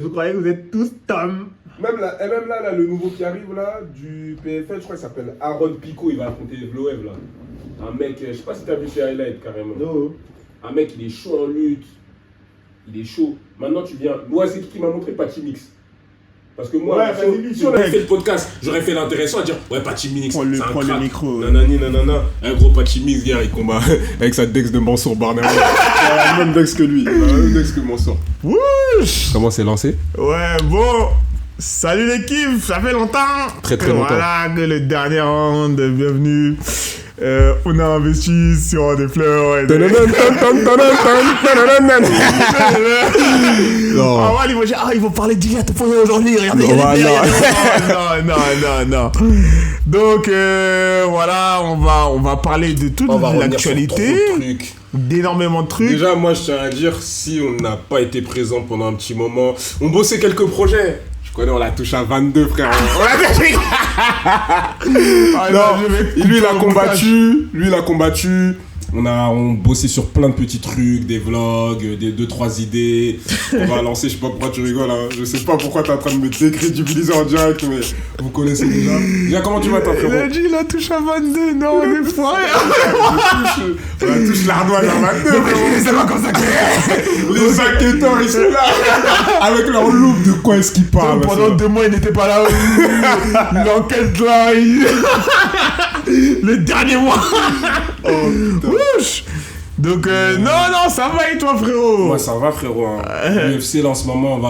Vous croyez que vous êtes tous Tom. Même là, le nouveau qui arrive là, du PFL, je crois qu'il s'appelle Aaron Pico, il va affronter Vloev là. Un mec, je sais pas si t'as vu ses highlights carrément. Non. Un mec, il est chaud en lutte. Il est chaud. Maintenant, tu viens. Moi, c'est qui m'a montré Patchy Mix. Parce que moi, si on avait fait le podcast, j'aurais fait l'intéressant à dire ouais, Patchy Mix. Prends le micro. Nanani, nanana. Un gros Patchy Mix, hier, il combat avec sa Dex de Mansour Barnett. Il a la même Dex que lui. Il a la même Dex que Mansour. Wouch. Comment c'est lancé? Ouais, bon. Salut l'équipe, ça fait longtemps. Très longtemps. Voilà, que le dernier round, bienvenue. On a investi sur des fleurs. Non. Ah ouais, ils vont parler d'Ilia Topoyo aujourd'hui. Regardez, non. Donc voilà, on va parler de toute l'actualité, d'énormément de trucs. Déjà, moi, je tiens à dire, si on n'a pas été présent pendant un petit moment, on bossait quelques projets. Je connais, on la touche à 22, frère. On la touche. Lui, il a combattu. On bossait sur plein de petits trucs, des vlogs, des 2-3 idées. On va lancer, je sais pas pourquoi tu rigoles, hein. Je sais pas pourquoi t'es en train de me décrédibiliser en direct, mais vous connaissez déjà. Déjà, comment tu vas, t'en frérot? Il a dit, il a touché à 22, non, on est foirés. On la touche l'ardoise à 22, frérot. C'est pas comme ça que Les enquêteurs, ils sont là. Avec leur loupe, de quoi est-ce qu'ils parlent? Pendant 2 mois, il n'était pas là. L'enquête là, le dernier mois. Oh, putain. Ouch. Donc, non, ça va et toi, frérot? Moi, ça va, frérot. L'UFC, là, en ce moment,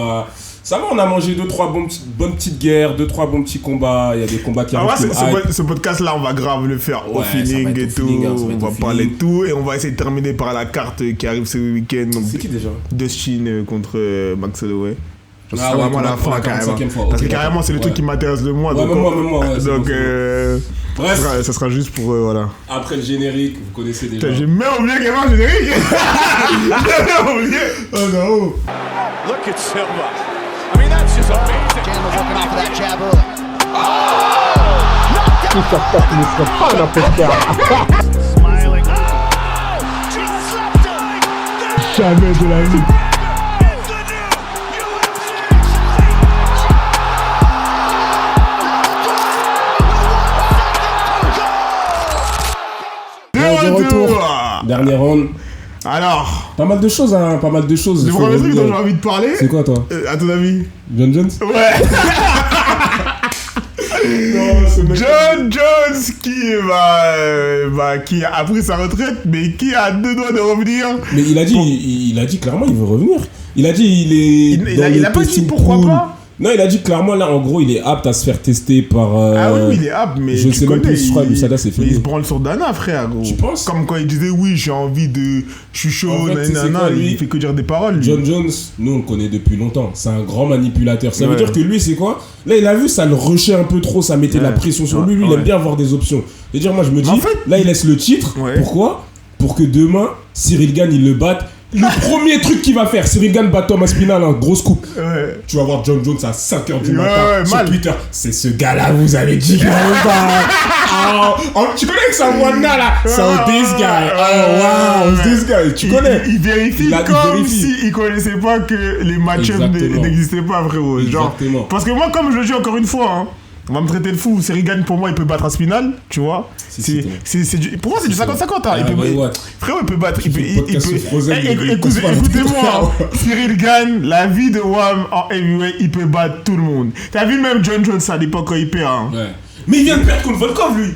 ça va, on a mangé 2-3 bonnes petites guerres, 2-3 bons petits combats. Il y a des combats qui arrivent. Ce podcast-là, on va grave le faire au feeling et tout. On va parler de tout et on va essayer de terminer par la carte qui arrive ce week-end. C'est qui déjà? Dustin contre Max Holloway. Ah c'est vraiment la fin, carrément. Parce que carrément, c'est le truc qui m'intéresse le moins. Ouais, moi. Donc, bref, ça sera juste pour voilà. Après le générique, vous connaissez déjà. J'ai même oublié qu'il y avait un générique. J'ai même oublié. Oh non. Look at Silva. I mean, that's just amazing. Chandler's looking off of that jab early. Smiling. Just slapped him. Jamais de la vie. De retour. Dernier round. Alors, pas mal de choses. le premier truc dont j'ai envie de parler. C'est quoi, toi? À ton avis? John Jones? Ouais. John Jones qui a pris sa retraite, mais qui a 2 doigts de revenir. Mais il a dit clairement il veut revenir. Il a dit il a pas dit pourquoi pas. Non, il a dit clairement là en gros il est apte à se faire tester par. Ah oui, il est apte, mais je sais même plus, je crois l'USADA c'est fini. Il se branle sur Dana, frère. Gros. Tu penses? Comme quand il disait oui, j'ai envie de. Je suis chaud, en fait, il fait que dire des paroles. Lui. John Jones, nous on le connaît depuis longtemps. C'est un grand manipulateur. Ça veut dire que lui, c'est quoi? Là, il a vu, ça le rushait un peu trop, ça mettait la pression sur lui. Lui, il aime bien avoir des options. C'est-à-dire, moi je me dis, là, il laisse le titre. Ouais. Pourquoi? Pour que demain, Cyril Gane, il le batte. Le premier truc qu'il va faire, Cyril Gane bat Thomas Spinal en grosse coupe. Ouais. Tu vas voir John Jones à 5h du matin sur Twitter. C'est ce gars-là, vous avez dit qu'il tu connais que ça Wanda là? So this guy. Oh wow, this guy. Tu connais? Il vérifie comme s'il connaissait pas que les match-ups n'existaient pas, frérot. Genre, parce que moi, comme je le dis encore une fois, hein, on va me traiter de fou. Cyril Gane, pour moi, il peut battre un Spinal, tu vois. Pour moi, c'est du 50-50. Hein. Frérot, il peut battre. Écoutez-moi. Cyril Gane, la vie de Wham en heavyweight, il peut battre tout le monde. T'as vu même John Jones à l'époque quand il perd. Hein. Ouais. Mais il vient de perdre contre Volkov, lui.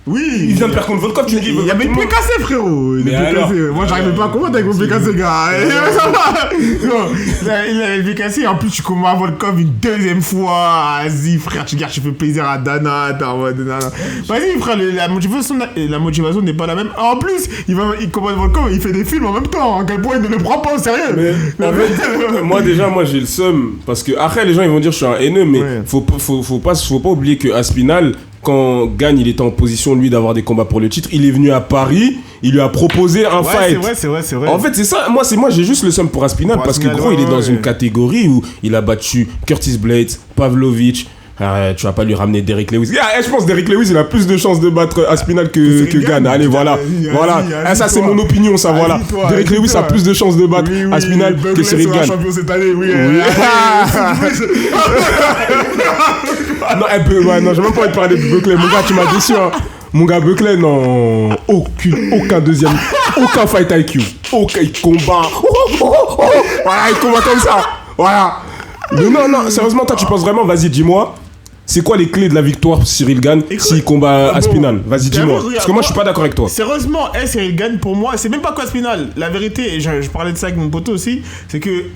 Oui. Il vient de perdre contre Volkov, tu me dis. Il y avait le pied cassé, frérot. Moi, j'arrivais pas à comprendre avec mon pied cassé, gars. Il avait le pied cassé. En plus, tu combats Volkov une deuxième fois. Vas-y, frère, tu fais plaisir à Dana. Vas-y, frère, la motivation n'est pas la même. En plus, il combat Volkov, il fait des films en même temps. À quel point il ne le prend pas au sérieux. Mais en fait, moi, j'ai le seum. Parce que après, les gens, ils vont dire que je suis un haineux. Mais faut pas oublier que Aspinal, quand Gane, il était en position, lui, d'avoir des combats pour le titre, il est venu à Paris, il lui a proposé un fight. C'est vrai. En fait, c'est ça. Moi, j'ai juste le seum pour Aspinal parce que, gros, il est dans une catégorie où il a battu Curtis Blades, Pavlovich, Tu vas pas lui ramener Derrick Lewis. Je pense que Derrick Lewis, il a plus de chances de battre Aspinall que Gane. Allez, voilà. Ça, c'est mon opinion, ça, voilà. Derrick Lewis a plus de chances de battre Aspinall que Cyril Gane. Champion cette année, oui. Non, j'ai même pas envie de parler de Buckley. Mon gars, tu m'as déçu, hein. Mon gars Buckley, non, aucun deuxième, aucun fight IQ, aucun combat. Voilà, il combat comme ça. Voilà. Mais non, sérieusement, toi, tu penses vraiment, vas-y, dis-moi, c'est quoi les clés de la victoire Cyril Gane s'il combat Aspinall? Vas-y, dis-moi. Parce que moi, je suis pas d'accord avec toi. Sérieusement, Cyril Gane, pour moi, c'est même pas quoi Aspinall. La vérité, et je parlais de ça avec mon poteau aussi, c'est que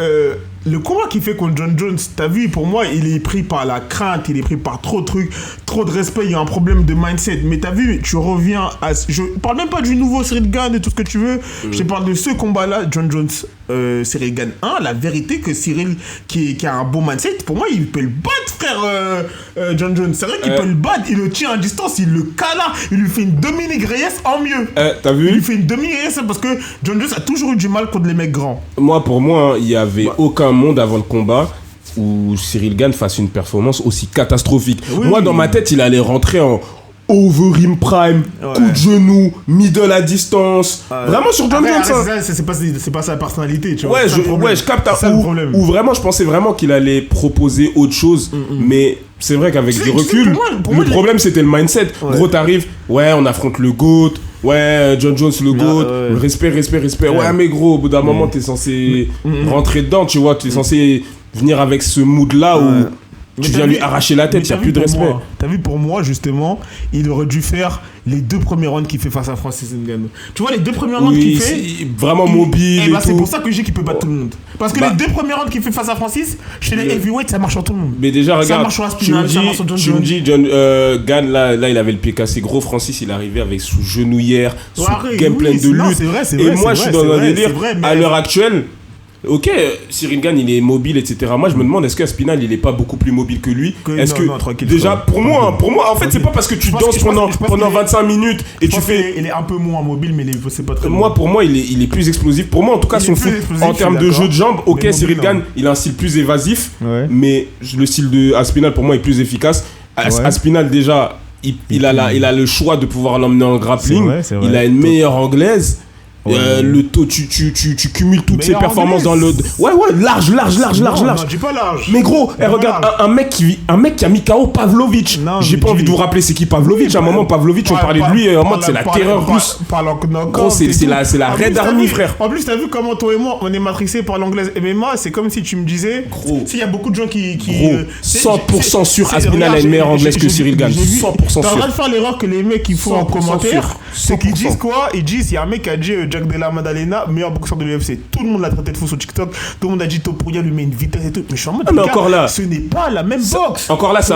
le combat qu'il fait contre John Jones, t'as vu, pour moi, il est pris par la crainte, il est pris par trop de trucs, trop de respect, il y a un problème de mindset. Mais t'as vu, tu reviens à... Je parle même pas du nouveau Cyril Gane, de tout ce que tu veux. Je te parle de ce combat-là, John Jones, Cyril Gane 1. La vérité que Cyril, qui a un bon mindset, pour moi, il peut le battre, frère John Jones. C'est vrai qu'il peut le battre, il le tient à distance, il le cala, il lui fait une Dominique Reyes en mieux. T'as vu? Il lui fait une Dominique Reyes parce que John Jones a toujours eu du mal contre les mecs grands. Pour moi, il y avait aucun monde avant le combat où Cyril Gane fasse une performance aussi catastrophique. Moi, dans ma tête, il allait rentrer en Overeem Prime, coup de genou, middle à distance. Vraiment sur John Jones. C'est pas sa personnalité, tu vois. Je capte où vraiment je pensais vraiment qu'il allait proposer autre chose. Mais c'est vrai qu'avec du recul, le problème c'était le mindset. Gros, t'arrives, on affronte le GOAT. John Jones le GOAT, respect. Ouais, mais gros, au bout d'un moment, t'es censé rentrer dedans, tu vois. T'es censé venir avec ce mood-là où tu viens lui arracher la tête, il n'y a plus de respect. T'as vu, pour moi, justement, il aurait dû faire les 2 premiers rounds qu'il fait face à Francis Ngannou. Tu vois, les 2 premiers rounds qu'il fait... Vraiment mobile et tout. C'est pour ça que je dis qu'il peut battre tout le monde. Parce que les 2 premiers rounds qu'il fait face à Francis, chez les heavyweights, ça marche sur tout le monde. Mais déjà, regarde, ça marche sur Aspinall, ça marche sur John Jones. Tu me dis, Gane, là, il avait le pied cassé. Gros, Francis, il est arrivé avec sous genouillère, sous game plein de lutte. Et moi, je suis dans un délire, à l'heure actuelle... Ok, Cyril Gane il est mobile, etc. Moi je me demande est-ce qu'Aspinall il est pas beaucoup plus mobile que lui? Déjà pour moi en fait c'est pas parce que tu danses pendant 25 minutes et tu fais. Il est un peu moins mobile mais c'est pas très. Pour moi il est plus explosif. Pour moi en tout cas son foot en termes de jeu de jambes, ok Cyril Gane il a un style plus évasif, mais le style de Aspinall pour moi est plus efficace. Aspinall déjà il a le choix de pouvoir l'emmener en grappling. Il a une meilleure anglaise. Le taux, tu cumules toutes ces performances dans le. Large. Non, dis pas large. Mais gros, regarde, un mec qui a mis KO Pavlovich. J'ai pas envie de vous rappeler c'est qui Pavlovich. À un moment, Pavlovich, on parlait de lui en mode c'est la terreur russe. Gros, c'est la Red Army, frère. En plus, t'as vu comment toi et moi, on est matrixés par l'anglaise MMA. C'est comme si tu me disais. Gros. S'il y a beaucoup de gens qui. Gros, 100% sûr, Aspinall a une meilleure anglaise que Cyril Gane. 100% sûr. T'as le de faire l'erreur que les mecs ils font en commentaire. C'est qu'ils disent quoi? Ils disent, il y a un mec qui a dit. Jack Della Maddalena, meilleur boxeur de l'UFC. Tout le monde l'a traité de fou sur TikTok. Tout le monde a dit Topuria lui met une vitesse et tout. Mais je suis en mode, encore là, ce n'est pas la même boxe. Encore là, c'est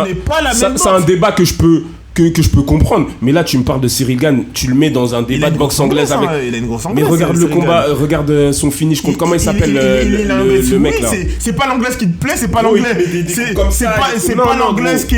un débat que je peux comprendre. Mais là, tu me parles de Cyril Gane, tu le mets dans un débat de boxe anglaise avec. Il a une grosse anglaise. Mais regarde le combat, regarde son finish contre. Comment il s'appelle le mec là? C'est pas l'anglaise qui te plaît, c'est pas l'anglais. C'est pas l'anglaise qui.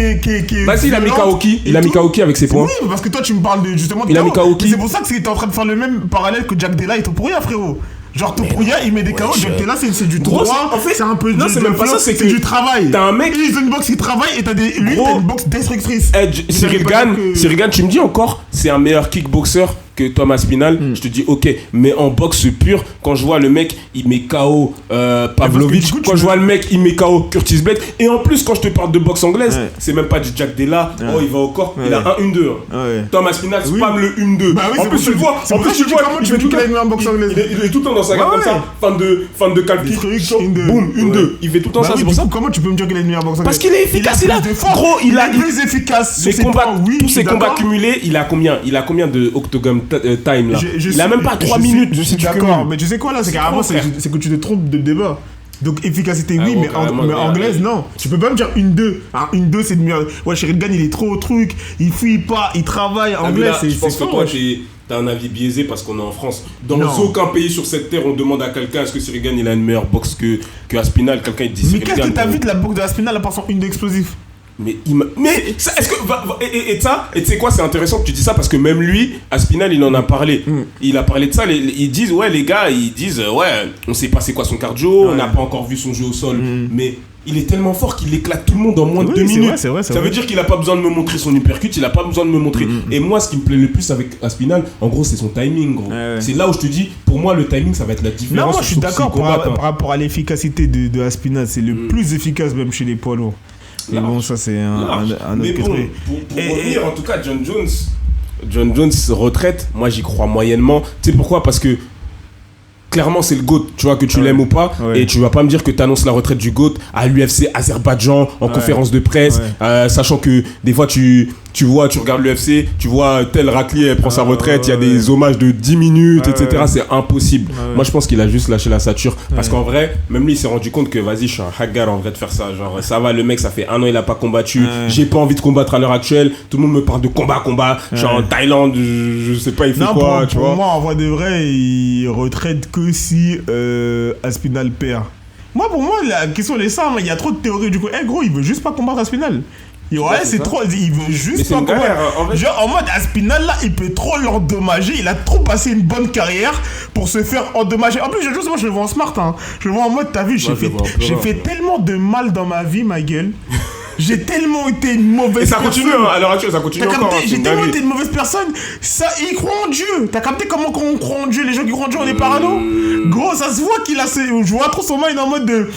Vas-y, il a mis Kaoki. Il a mis Kaoki avec ses points. Oui, parce que toi, tu me parles justement de. Il a mis Kaoki. C'est pour ça que t'es en train de faire le même parallèle que Jack Della et Topuria, frérot. Genre Topuria il met des KO, Jack Della c'est du droit, en fait c'est un peu c'est même pas ça, c'est du travail. T'as un mec, ils ont une boxe qui travaille et t'as une boxe destructrice. Cyril Gane, tu me dis encore, c'est un meilleur kickboxer que Thomas Aspinall. Je te dis ok, mais en boxe pure, quand je vois le mec il met KO Pavlovich, quand je vois le mec il met KO Curtis Blade, et en plus quand je te parle de boxe anglaise, c'est même pas du Jack Della, il va au corps, il a un 1-2. Thomas Aspinall spam le 1-2. En plus tu le vois, il est tout le temps dans sa garde comme ça, fan de calp kick, boum, 1-2. Il fait tout le temps ça. Comment tu peux me dire qu'il a une meilleure boxe anglaise? Parce qu'il est efficace, gros, il a plus efficace. Tous ses combats cumulés, il a combien de octogone time là? Il a même pas 3 minutes. Je suis d'accord, mais tu sais quoi là, c'est carrément c'est que tu te trompes de débat. Donc efficacité oui, mais anglaise non. Tu peux pas me dire 1-2. 1-2 c'est de mieux. Ouais, Cyril Gane il est trop au truc, il fuit pas, il travaille anglais, c'est fort. T'as un avis biaisé parce qu'on est en France. Dans aucun pays sur cette terre, on demande à quelqu'un est-ce que Cyril Gane il a une meilleure boxe que Aspinall. Quelqu'un il dit Cyril Gane. Mais qu'est-ce que t'as vu de la boxe de Aspinall à part son 1-2 explosif? Mais est-ce que et tu sais quoi, c'est intéressant que tu dis ça parce que même lui, Aspinall, il en a parlé. Il a parlé de ça. Ils disent les gars, on sait pas c'est quoi son cardio, on n'a pas encore vu son jeu au sol, mais il est tellement fort qu'il éclate tout le monde en moins de 2 minutes. C'est vrai. Ça veut dire qu'il a pas besoin de me montrer son uppercut, il a pas besoin de me montrer. Et moi, ce qui me plaît le plus avec Aspinall, en gros, c'est son timing, gros. C'est là où je te dis, pour moi, le timing, ça va être la différence. Non, moi, je suis d'accord par rapport à l'efficacité de Aspinall, c'est le plus efficace même chez les poids lourds. Mais bon, ça c'est un autre question. Pour revenir, en tout cas, John Jones retraite, moi j'y crois moyennement. Tu sais pourquoi ? Parce que clairement c'est le GOAT, tu vois, que tu l'aimes ou pas, et tu vas pas me dire que tu annonces la retraite du GOAT à l'UFC Azerbaïdjan en conférence de presse, sachant que des fois tu regardes l'UFC, tu vois tel Rackley elle prend sa retraite, il y a des hommages de 10 minutes, etc. C'est impossible. Moi je pense qu'il a juste lâché la stature parce qu'en vrai, même lui il s'est rendu compte que vas-y, je suis un hagar en vrai de faire ça. Genre ça va, le mec ça fait 1 an il a pas combattu, j'ai pas envie de combattre à l'heure actuelle, tout le monde me parle de combat. Je suis en Thaïlande, je sais pas il fait quoi, tu vois. Pour moi en vrai de vrai, il retraite que si Aspinall perd. Pour moi la question est ça, il y a trop de théories du coup. Gros, il veut juste pas combattre Aspinall. C'est trop, il veut juste pas combattre. Genre en mode Aspinall là, il peut trop l'endommager, il a trop passé une bonne carrière pour se faire endommager. En plus, moi je le vois en smart, hein. Je le vois en mode, t'as vu, j'ai fait tellement de mal dans ma vie, ma gueule. J'ai tellement été une mauvaise personne. Et ça continue, à l'heure actuelle, ça continue encore. J'ai tellement été une mauvaise personne. Ça, ils croient en Dieu. T'as capté comment on croit en Dieu? Les gens qui croient en Dieu, on est parano. Gros, ça se voit qu'il a... Je vois trop son mind en mode de...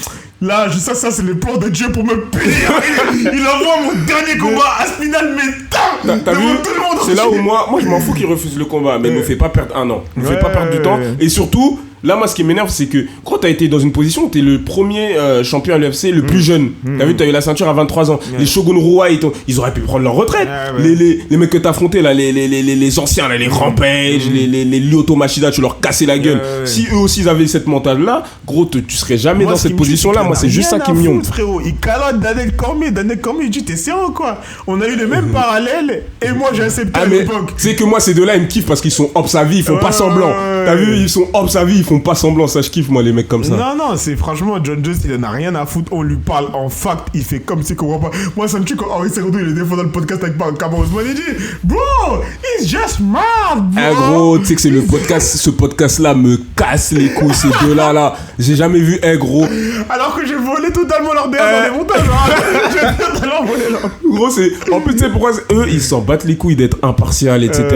Là, ça c'est le plan de Dieu pour me punir. Il envoie mon dernier combat. Aspinall m'éteint devant tout le monde. C'est là où moi je m'en fous qu'il refuse le combat. Mais ne me fait pas perdre un an. Ne me fait pas perdre du temps. Et surtout... Là, moi, ce qui m'énerve, c'est que quand t'as été dans une position où t'es le premier champion à l'UFC, le plus jeune. T'as vu, t'as eu la ceinture à 23 ans. Les Shogun Rua, ils auraient pu prendre leur retraite. Les mecs que t'as affrontés, là, les anciens, là, les Rampage, les Lyoto Machida, tu leur cassais la gueule. Si eux aussi ils avaient cette mentale-là, gros, tu serais jamais dans cette position-là. Moi, c'est juste ça qui me honte. Frérot, il calote Daniel Cormier. Il dit, t'es sérieux, quoi? On a eu les mêmes parallèles et moi, j'ai accepté à l'époque. Tu sais que moi, ces deux-là, ils me kiffent parce qu'ils sont hop sa vie, ils font pas semblant. T'as vu, ils sont hop sa vie, ils font pas semblant, ça je kiffe moi les mecs comme ça. Non, c'est franchement John Jones, il en a rien à foutre, on lui parle en fact, il fait comme s'il comprend pas. Moi ça me tue quand Henri Cerudo il est des fois dans le podcast avec Kamaru Usman, il dit bro, he's just mad bro. Gros, tu sais que c'est le podcast, ce podcast là me casse les couilles, ces deux là, j'ai jamais vu gros. Alors que j'ai volé totalement leur DA dans les montages, j'ai totalement volé leur. Gros c'est, en plus tu sais pourquoi eux ils s'en battent les couilles d'être impartial etc.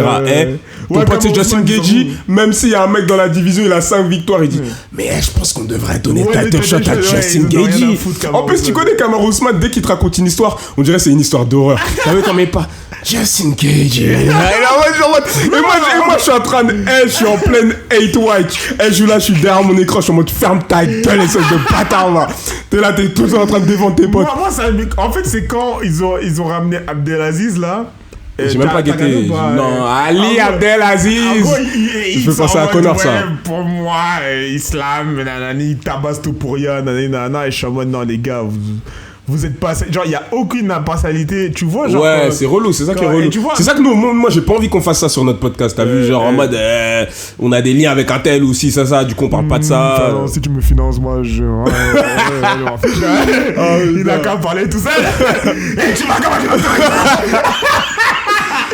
Ton pote c'est Justin Gaethje, même s'il y a un mec dans la division il a 5 victoires, il dit mais je pense qu'on devrait donner title shot à Justin Gaethje. En plus tu connais Kamaru Usman, dès qu'il te raconte une histoire on dirait c'est une histoire d'horreur. T'as vu comme il pas Justin Gaethje. Et moi je suis en train de je suis en pleine 8 white. Je suis là, je suis derrière mon écran, je suis en mode ferme ta gueule espèce de bâtard là. T'es là, t'es tout en train de défendre tes potes. Moi ça, en fait c'est quand ils ont ramené Abdelaziz là. J'ai même pas guetté. Non, Ali Abdelaziz. Je veux penser à Connor, ça. Pour moi, Islam, nanani, il tabasse tout pour rien, nanana, et je suis en mode, non, les gars, vous êtes pas... Genre, il n'y a aucune impartialité, tu vois, genre... Ouais, c'est relou, c'est ça qui est relou. C'est ça que nous, moi, j'ai pas envie qu'on fasse ça sur notre podcast, t'as vu, genre en mode, on a des liens avec un tel ou si, ça, du coup, on parle pas de ça. Non, si tu me finances, moi, je... Il a qu'à parler tout seul. Et tu vas comment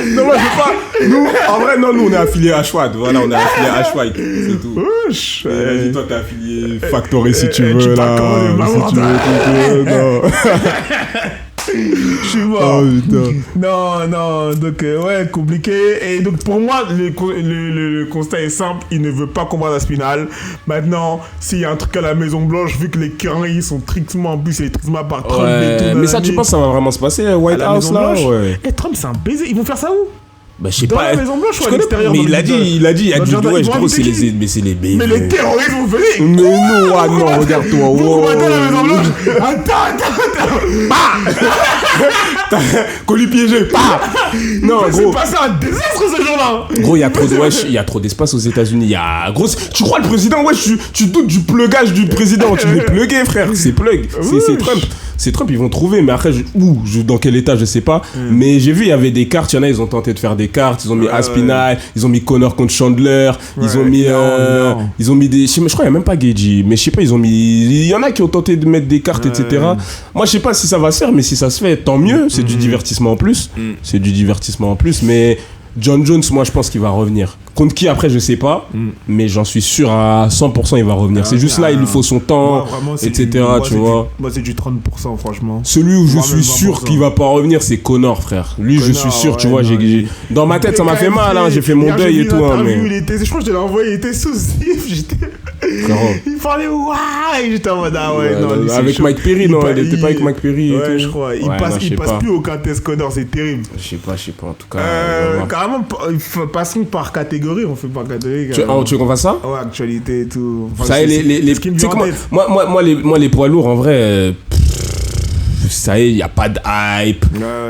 non, moi, je veux pas. Nous, en vrai, non, nous, on est affilié à Schwad. Voilà, on est affilié à Schwad. C'est tout. Vas-y, toi, t'es affilié Factory si tu veux, là. Si tu veux, non. Je suis mort. Oh, non, donc ouais, compliqué. Et donc pour moi, le constat est simple, il ne veut pas combattre Aspinall. Maintenant, s'il y a un truc à la Maison Blanche, vu que les carrés sont strictement en plus, c'est strictement par Trump et tout. Mais ça, tu penses que ça va vraiment se passer, White House là? Ouais. Et Trump, c'est un baiser. Ils vont faire ça où? Bah je sais dans pas. La Maison Blanche ou à l'extérieur? Mais il a dit, il a dit ouais, je trouve c'est les bébés. Mais les terroristes vont venir. Mais non, regarde-toi. Vous combattez la Maison Blanche. Attends. Colis piégé. Non, gros. C'est passé un désastre ce jour-là. Gros, il y a trop d'espace aux États-Unis. Il y a gros. Tu crois le président? Ouais, tu doutes du plugage du président. Tu l'es plugué, frère. C'est plug. C'est Trump. c'est Trump, ils vont trouver, mais après, dans quel état, je sais pas. Mais j'ai vu, il y avait des cartes, il y en a, ils ont tenté de faire des cartes, ils ont mis Aspinall, ils ont mis Connor contre Chandler, ils ont mis des. Je crois qu'il n'y a même pas Gagey, mais je sais pas, il y en a qui ont tenté de mettre des cartes, etc. Moi, je sais pas si ça va se faire, mais si ça se fait, tant mieux, c'est du divertissement en plus. C'est du divertissement en plus, mais John Jones, moi, je pense qu'il va revenir. Contre qui après je sais pas, mais j'en suis sûr à 100% il va revenir. C'est juste là il lui faut son temps, etc. Tu vois. Moi c'est du 30% franchement. Celui où je suis sûr qu'il va pas revenir c'est Connor frère. Lui je suis sûr tu vois. Dans ma tête ça m'a fait mal hein, j'ai fait mon deuil et tout. Je crois que je te l'ai envoyé, il était sous il parlait waouh, j'étais en mode ah ouais non. Avec Mike Perry non, il était pas avec Mike Perry. Ouais je crois. Il passe plus au contest Connor, c'est terrible. Je sais pas en tout cas. Carrément passons par catégorie. On fait pas catégorie. Tu veux qu'on fasse ça? Ouais, actualité et tout. Enfin, ça y est, moi, les poids lourds, en vrai, ça y est, il n'y a pas de hype.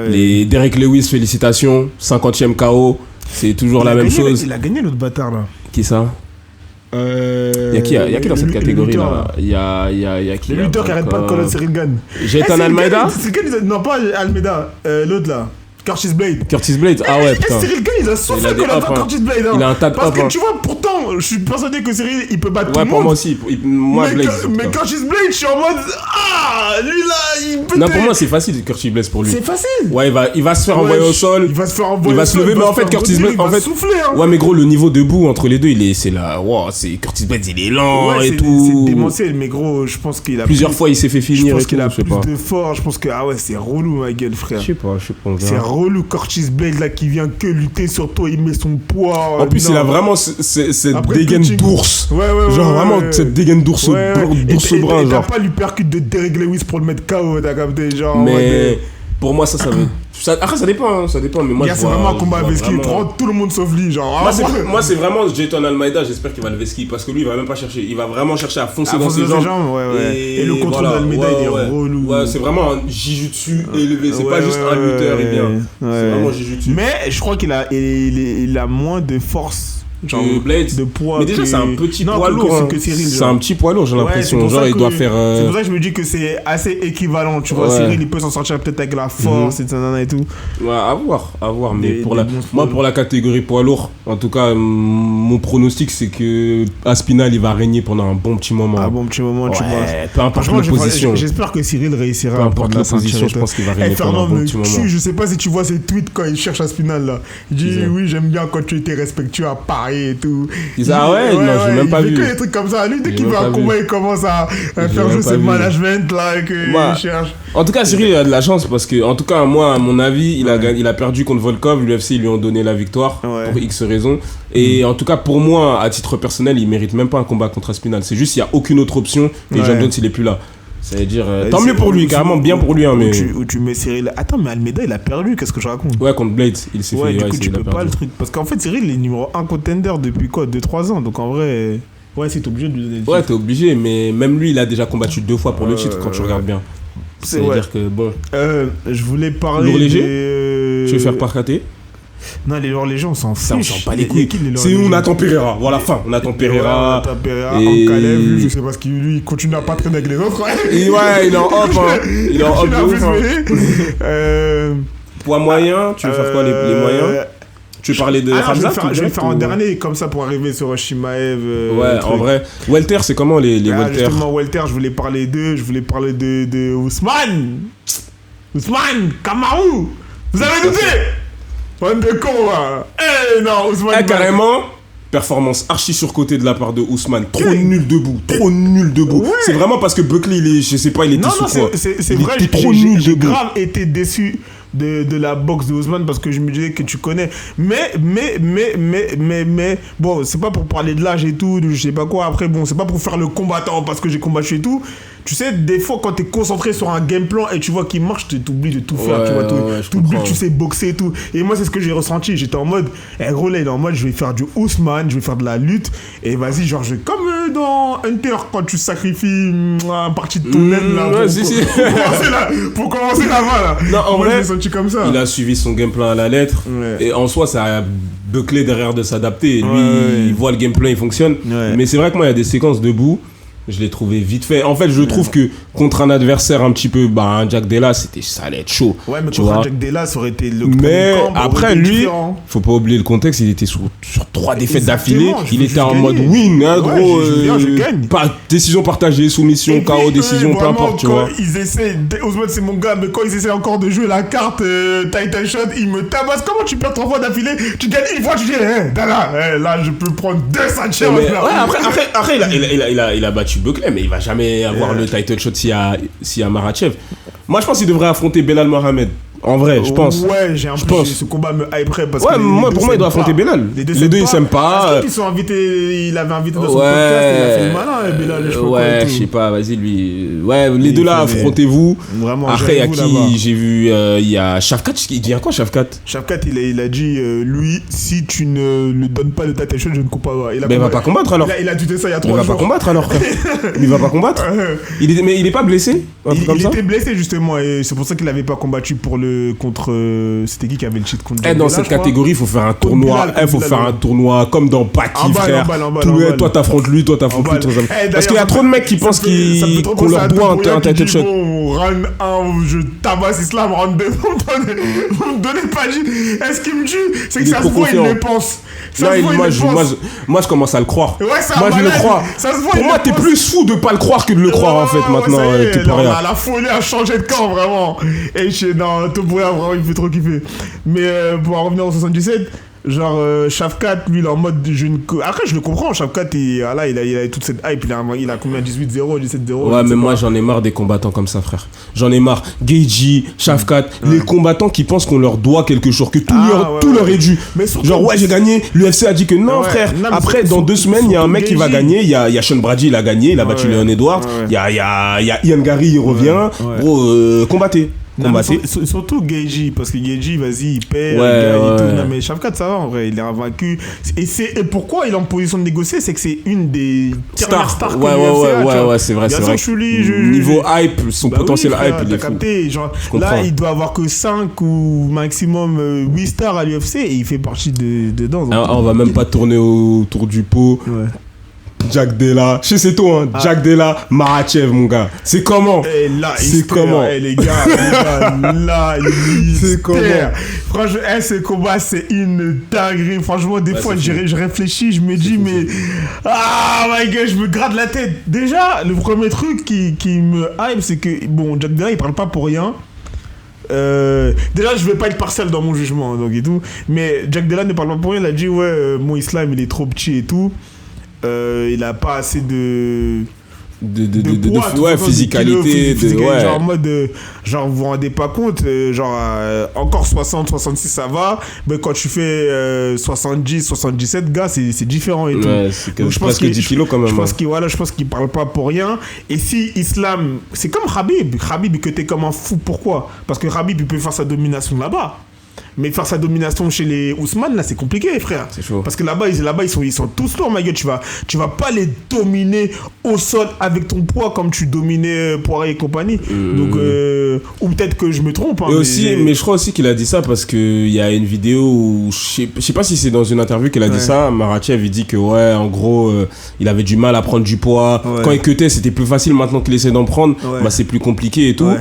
Les Derek Lewis, félicitations. 50e KO, c'est toujours la même chose. Il a gagné l'autre bâtard là. Qui ça? Il y a qui dans cette catégorie là? Il y a qui? Le lutteur qui arrête pas de connaître Cyril Gane. Jethan Almeida? Non, pas Almeida, l'autre là. Curtis Blade, ah ouais putain. Cyril Gane il a soufflé qu'on attend Curtis Blade. Il a un tas de parce que tu vois, pourtant, je suis persuadé que Cyril il peut battre tout le monde. Ouais, pour moi aussi. Mais Curtis Blade, je suis en mode lui là, il peut. Non, pour moi c'est facile Curtis Blade pour lui. C'est facile. Ouais, il va se faire envoyer au sol. Il va se faire envoyer. Il va se lever, mais en fait Curtis Blade, en fait. Ouais, mais gros, le niveau debout entre les deux, c'est là. Wow, c'est Curtis Blade, il est lent et tout. C'est démentiel, mais gros, je pense qu'il a. Plusieurs fois il s'est fait finir. Je pense qu'il a plus de fort. Je pense que c'est relou ma gueule frère. Je sais pas. C'est relou Curtis Blade là qui vient que lutter sur toi, il met son poids. En plus, il a vraiment cette dégaine d'ours. Ouais. Genre vraiment cette dégaine d'ours brun. Et t'as pas l'hypercute de Derek Lewis pour le mettre KO, t'as capté genre. Mais pour moi, ça veut. Après, ça dépend, mais moi. C'est vraiment un combat à Veski, tout le monde sauf lui, genre. Moi, c'est vraiment Jethan Almeida, j'espère qu'il va le Veski, parce que lui, il va même pas chercher. Il va vraiment chercher à foncer dans ses jambes. Et le contrôle d'Almeida, il est relou. Ouais, c'est vraiment un Jujutsu élevé, c'est pas juste un lutteur, et bien. C'est vraiment Jujutsu. Mais je crois qu'il a moins de force. Genre Blade de poids. Mais déjà, c'est un petit poids lourd. C'est un petit poids lourd, j'ai l'impression. Genre, il doit faire. C'est pour ça que je me dis que c'est assez équivalent. Tu vois, Cyril, il peut s'en sortir peut-être avec la force et tout. Ouais, à voir. Mais pour la catégorie poids lourd, en tout cas, mon pronostic, c'est que Aspinall, il va régner pendant un bon petit moment. Un bon petit moment, tu vois. Peu importe la position. J'espère que Cyril réussira à prendre la position. Je pense qu'il va régner pendant un bon petit moment. Je sais pas si tu vois ses tweets quand il cherche Aspinall là. Il dit oui, j'aime bien quand tu étais respectueux à Paris et tout. Ah ouais, non, j'ai même pas vu. Il fait que des trucs comme ça. Lui, dès qu'il veut un combat, il commence à faire jouer ses management là et qu'il cherche. En tout cas, Cyril, il a de la chance parce que, en tout cas, moi, à mon avis, il a perdu contre Volkov. L'UFC, ils lui ont donné la victoire pour X raisons. Et en tout cas, pour moi, à titre personnel, il mérite même pas un combat contre Aspinall. C'est juste, il n'y a aucune autre option et John Jones, il est plus là. Ça veut dire, tant mieux pour lui, carrément bien pour lui. Hein, mais... Où tu mets Cyril. Attends, mais Almeida, il a perdu, qu'est-ce que je raconte? Ouais, contre Blade, il s'est fait. Du coup, tu peux pas le truc. Parce qu'en fait, Cyril, il est numéro 1 contender depuis quoi? 2-3 ans. Donc en vrai. Ouais, c'est obligé de lui donner le titre. Ouais, t'es obligé, mais même lui, il a déjà combattu 2 fois pour le titre quand tu regardes bien. C'est-à-dire que bon. Je voulais parler. Lourd léger. Tu veux faire par KT? Non, les lourds légers, on s'en fout. On s'en bat les couilles. C'est nous, on attend Pereira. Voilà, fin. On attend Pereira. On attend Pereira. En Calais, je sais pas ce qu'il lui, il continue à pas traîner avec les autres. Et ouais, il est en hop. Il est en hop de ouf. Poids moyen, tu veux faire quoi les moyens? Tu veux parler de Khamzat? Je vais faire un dernier comme ça pour arriver sur Chimaev. Ouais, en vrai. Welter, c'est comment les Welter? Justement, Welter, je voulais parler d'eux. Je voulais parler de Ousmane. Ousmane, Kamaru. Vous avez douté? Bande de cons là. Non, Ousmane. Carrément. Performance archi surcotée de la part de Ousmane. Trop nul debout. Ouais. C'est vraiment parce que Buckley, je sais pas, il était sous quoi. C'est vrai, j'ai grave été déçu de la boxe de Ousmane parce que je me disais que tu connais. Mais bon, c'est pas pour parler de l'âge et tout, je sais pas quoi. Après, bon, c'est pas pour faire le combattant parce que j'ai combattu et tout. Tu sais, des fois, quand t'es concentré sur un game plan et tu vois qu'il marche, t'oublies de tout faire, tu vois, t'oublies que tu sais boxer et tout. Et moi, c'est ce que j'ai ressenti. J'étais en mode, gros, là, il est en mode, je vais faire du Ousmane, je vais faire de la lutte. Et vas-y, genre, comme dans Hunter, quand tu sacrifies une partie de ton aile, là, pour commencer là-bas, là. Non, en moi, vrai, je l'ai senti comme ça. Il a suivi son game plan à la lettre. Et en soi, ça a Buckley derrière de s'adapter. Lui, il voit le game plan, il fonctionne. Mais c'est vrai que moi, il y a des séquences debout. Je l'ai trouvé vite fait. En fait, je trouve que contre un adversaire un petit peu, un Jack Della, ça allait être chaud. Ouais, mais contre un Jack Della, ça aurait été le mais après, lui, faut pas oublier le contexte, il était sur 3 défaites d'affilée. Il était en mode win, gros. Je gagne. Pas décision partagée, soumission, KO, décision, peu importe, tu vois. Ils essaient, Ousmane, c'est mon gars, mais quand ils essaient encore de jouer la carte Title Shot, ils me tabassent. Comment tu perds 3 fois d'affilée? Tu gagnes une fois, tu dis, là, je peux prendre 200 chers. Ouais, après, il a battu Buckley, mais il va jamais avoir le title shot s'il y a Makhachev. Moi, je pense qu'il devrait affronter Belal Mohamed. En vrai, je pense. Ouais, ce combat me hyperait parce que pour moi, il doit affronter Belal. Les deux ils s'aiment pas. Ils sont invités, il avait invité dans son podcast, il a fait le malin, Belal, je sais pas, vas-y, lui. Ouais, les deux là, affrontez-vous. Vraiment, après, il y a qui? J'ai vu, il y a Shavkat. Il dit quoi, Shavkat? Shavkat, il a dit, lui, si tu ne lui donnes pas le title shot, je ne coupe pas. Mais il va pas combattre alors. Il a tweeté ça il y a 3 jours. Il va pas combattre alors. Il va pas combattre. Mais il est pas blessé? Il était blessé justement, et c'est pour ça qu'il avait pas combattu contre c'était qui avait le cheat contre dans cette catégorie il faut faire un tournoi un tournoi comme dans Baki, frère. Toi t'affrontes lui, toi t'affrontes lui, parce qu'il y a trop de mecs qui pensent qu'on leur doit un title shot. Round 1 je tabasse Islam, round 2 vous me donnez pas dit. Est-ce qu'il me tue? C'est que ça se voit, il le pense. Moi je commence à le croire. Moi je le crois. Pour moi t'es plus fou de pas le croire que de le croire en fait maintenant. La folie a changé de camp vraiment. Et non, Topuria vraiment il fait trop kiffer. Mais pour en revenir au 77, genre Shavkat lui il est en mode après je le comprends, Shavkat il a toute cette hype, il a combien, 18-0, 17-0. Ouais, mais moi j'en ai marre des combattants comme ça, frère. J'en ai marre. Gaethje, Shavkat, les combattants qui pensent qu'on leur doit quelque chose, que tout leur est dû. Mais surtout, genre j'ai gagné, l'UFC a dit que non, frère. Non, après dans 2 semaines, il y a un mec qui va gagner, il y a Sean Brady, il a gagné, il a battu Leon Edwards, il y a Ian Gary, il revient. Gros, combattez. Surtout Gaethje, parce que Gaethje, vas-y, il perd, et tout. Non, mais Shavkat, ça va en vrai, il est invaincu. Et pourquoi il est en position de négocier, c'est que c'est une des dernières stars que ouais, c'est vrai. Niveau hype, son potentiel hype, il est fou. Capté, genre, là, il doit avoir que 5 ou maximum 8 stars à l'UFC et il fait partie dedans. On va même pas tourner autour du pot. Ouais. Jack Della, c'est tout, hein. Jack Della, Makhachev, mon gars. C'est comment? C'est comment? Les gars, là, c'est comment? Franchement, ce combat, c'est une dinguerie. Franchement, des fois, je réfléchis, je me dis, mais. Ah, my God, je me gratte la tête. Déjà, le premier truc qui me hype, c'est que, bon, Jack Della, il parle pas pour rien. Déjà je vais pas être partial dans mon jugement, donc et tout. Mais Jack Della ne parle pas pour rien. Il a dit, mon Islam, il est trop petit et tout. Il a pas assez de poids, physicalité, genre en mode genre vous vous rendez pas compte, encore 60-66 ça va, mais quand tu fais 70-77 gars c'est différent et tout. Donc, je pense presque 10 kilos quand même. Je pense qu'il parle pas pour rien. Et si Islam, c'est comme Khabib que t'es comme un fou, pourquoi? Parce que Khabib il peut faire sa domination là-bas. Mais faire sa domination chez les Ousmane, là, c'est compliqué, frère. C'est chaud. Parce que là-bas, ils sont tous lourds, ma gueule. Tu vas pas les dominer au sol avec ton poids comme tu dominais Poirier et compagnie. Donc, ou peut-être que je me trompe. Hein, mais je crois aussi qu'il a dit ça parce qu'il y a une vidéo où, je sais pas si c'est dans une interview qu'il a dit ça. Makhachev, il dit que, en gros, il avait du mal à prendre du poids. Quand il cutait, c'était plus facile. Maintenant qu'il essaie d'en prendre, c'est plus compliqué et tout.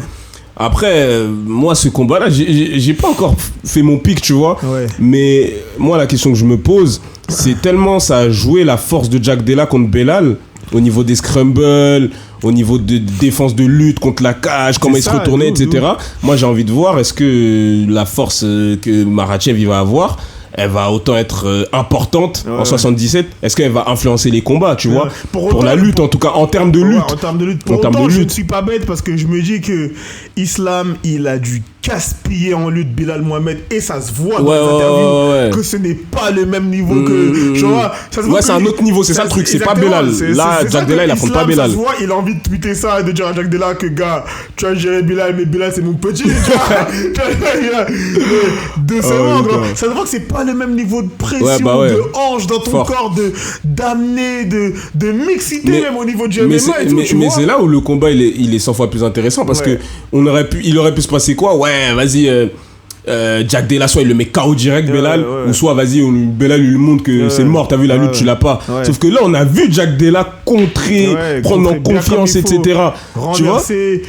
Après, moi, ce combat-là, j'ai pas encore fait mon pic, tu vois. Mais moi, la question que je me pose, c'est tellement ça a joué la force de Jack Della contre Belal, au niveau des scrambles, au niveau de défense de lutte contre la cage, comment il se retournait, etc. Moi, j'ai envie de voir, est-ce que la force que Makhachev il va avoir, elle va autant être importante en 77. Est-ce qu'elle va influencer les combats, tu vois, pour la lutte, en tout cas, en termes de lutte. En termes de lutte. Pour autant, je ne suis pas bête parce que je me dis que Islam, il a du casse-pied en lutte Belal Mohamed et ça se voit dans les interviews que ce n'est pas le même niveau que ça se voit c'est un autre niveau, c'est ça le truc, c'est pas Belal. Là, Jack Della, il affronte pas Belal. Ça se voit, il a envie de tweeter ça, de dire à Jack Della que gars, tu as géré Belal, mais Belal c'est mon petit, tu vois. Ça se voit que c'est pas le même niveau de pression, de hanche dans ton corps, d'amener, de mixité même au niveau du MMA et tout. Mais c'est là où le combat il est 100 fois plus intéressant parce que il aurait pu se passer quoi? Vas-y, Jack Della, soit il le met KO direct, Belal, ou soit vas-y, Belal lui montre que c'est mort, t'as vu la lutte, tu l'as pas. Sauf que là, on a vu Jack Della contrer, prendre en confiance, etc. Tu vois, et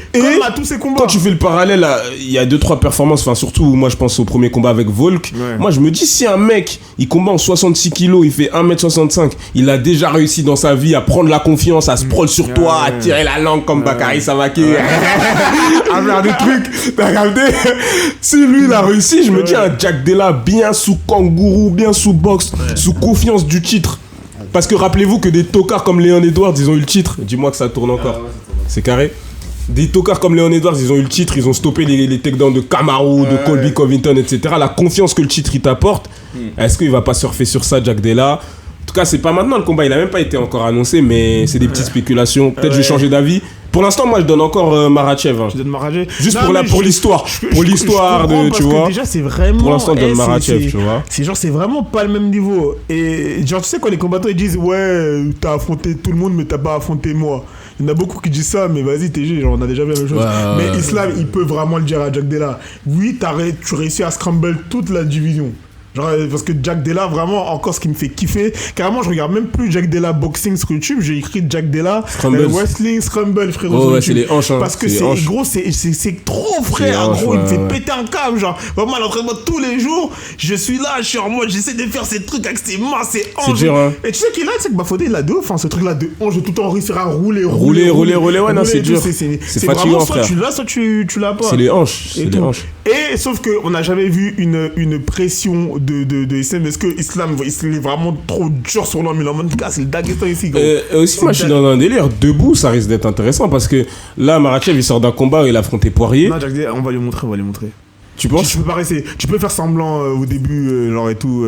à tous ces combats. Quand tu fais le parallèle, il y a 2-3 performances, enfin surtout, moi je pense au premier combat avec Volk. Moi je me dis, si un mec, il combat en 66 kilos, il fait 1m65, il a déjà réussi dans sa vie à prendre la confiance, à sprawl sur toi, à tirer la langue comme Bakary Samake, à faire des trucs, t'as capté? Si lui il a réussi, je me dis, un Jack Della bien sous kangourou, bien sous boxe, sous confiance du titre. Parce que rappelez-vous que des tocards comme Leon Edwards, ils ont eu le titre. Dis-moi que ça tourne encore. C'est carré. Des tocards comme Leon Edwards, ils ont eu le titre, ils ont stoppé les takedowns de Kamaru, de Colby Covington, etc. La confiance que le titre il t'apporte, est-ce qu'il va pas surfer sur ça, Jack Della? En tout cas, c'est pas maintenant le combat, il a même pas été encore annoncé, mais c'est des petites spéculations. Peut-être je vais changer d'avis. Pour l'instant, moi, je donne encore Makhachev. Je donne Makhachev. Juste pour l'histoire. Pour l'histoire de, tu vois. Déjà, c'est vraiment. Pour l'instant, je donne Makhachev, tu vois. C'est genre pas le même niveau. Et genre, tu sais, quand les combattants ils disent, ouais, t'as affronté tout le monde, mais t'as pas affronté moi. Il y en a beaucoup qui disent ça, mais vas-y, TG, genre, on a déjà vu la même chose. Mais Islam, il peut vraiment le dire à Jack Della. Oui, tu réussis à scramble toute la division. Genre, parce que Jack Della, vraiment, encore ce qui me fait kiffer. Carrément, je regarde même plus Jack Della Boxing sur YouTube. J'ai écrit Jack Della Wrestling Scramble, frérot. Ouais, c'est les hanches. Hein. Parce que c'est gros, c'est trop, frère. Gros, il me fait péter un câble. Genre, vraiment, à l'entraînement tous les jours, je suis là, je suis en mode, j'essaie de faire ces trucs avec ses mains, ses hanches. C'est dur, hein. Et tu sais qu'il a, tu sais que Bafodé, il a de ouf, hein, ce truc-là de hanche, de tout le temps réussir à rouler. Ouais, non, c'est dur. C'est fatigant, frère. Soit tu l'as, soit tu l'as pas. C'est les hanches. Et sauf qu'on n'a jamais vu une pression de Islam. Est-ce que Islam il est vraiment trop dur sur l'homme? Il est en mode, c'est le Daghestan ici. Aussi, moi, je suis dans un délire. Debout, ça risque d'être intéressant parce que là, Makhachev, il sort d'un combat où il a affronté Poirier. Non, Jack, on va lui montrer. Tu penses? Tu peux pas rester. Tu peux faire semblant au début, genre et tout.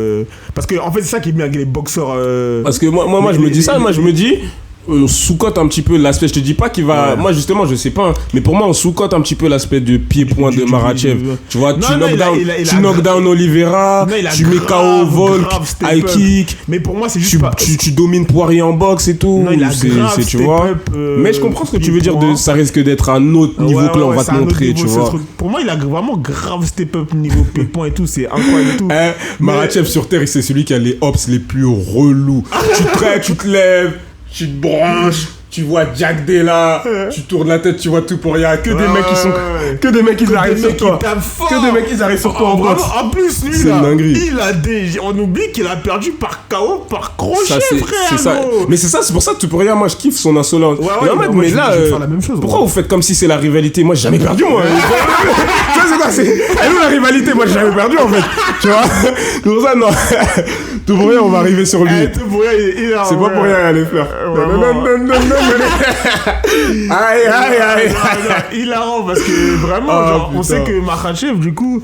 Parce que en fait, c'est ça qui est bien avec les boxeurs. Parce que moi, je me dis ça. Moi, je me dis. On sous-cote un petit peu l'aspect, je te dis pas qu'il va... Moi justement je sais pas, mais pour moi on sous-cote un petit peu l'aspect de pied-point de Makhachev. Tu vois, tu knock down Oliveira, tu mets KO Volk, high kick. Mais pour moi c'est juste tu domines Poirier en boxe et tout. Non, il a grave tu vois. Mais je comprends ce que tu veux dire, ça risque d'être un autre niveau que là on va te montrer, tu vois. Pour moi il a vraiment grave step up niveau pied-point et tout, c'est incroyable et tout. Makhachev sur terre, c'est celui qui a les hops les plus relous. Tu te lèves, tu te branches, tu vois Jack Della, tu tournes la tête, tu vois tout pour rien. Que des mecs qui sont. Que des mecs qui arrivent sur toi. Que des mecs qui arrivent sur toi en boxe. En plus, lui, c'est là, une dinguerie. On oublie qu'il a perdu par KO, par crochet, frère. C'est ça. Mais c'est ça, c'est pour ça que tout pour rien, moi je kiffe son insolence. Mais là, pourquoi vous faites comme si c'est la rivalité? Moi j'ai jamais perdu, moi. Tu vois, c'est quoi? Elle est où la rivalité? Moi j'ai jamais perdu en fait. Tu vois? C'est pour ça, non. Tout pour rien, on va arriver sur lui. Tout pour rien, c'est pas pour rien, les fleurs. Non. Aïe. Hilarant parce que vraiment, genre, on sait que Makhachev, du coup,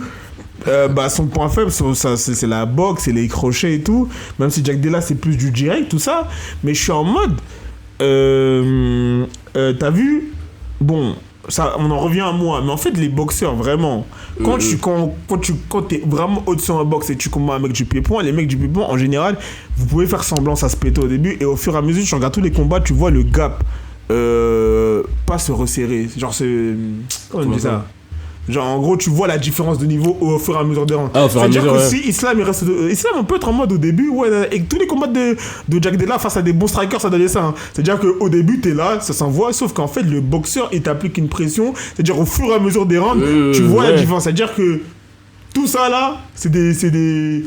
son point faible, c'est la boxe, c'est les crochets et tout. Même si Jack Della, c'est plus du direct, tout ça. Mais je suis en mode. T'as vu? Bon. Ça, on en revient à moi, mais en fait les boxeurs vraiment quand t'es vraiment au-dessus en boxe et tu combats un mec du pied-point, les mecs du pied-point en général vous pouvez faire semblant ça se péter au début et au fur et à mesure tu regardes tous les combats tu vois le gap pas se resserrer, genre c'est comment on dit ça, genre en gros tu vois la différence de niveau au fur et à mesure des rangs. C'est-à-dire que si Islam on peut être en mode au début et tous les combats de Jack Della face à des bons strikers ça donnait ça, hein. C'est-à-dire qu'au début t'es là ça s'envoie, sauf qu'en fait le boxeur il t'applique une pression, c'est-à-dire au fur et à mesure des rounds tu vois la différence, c'est-à-dire que tout ça là, c'est des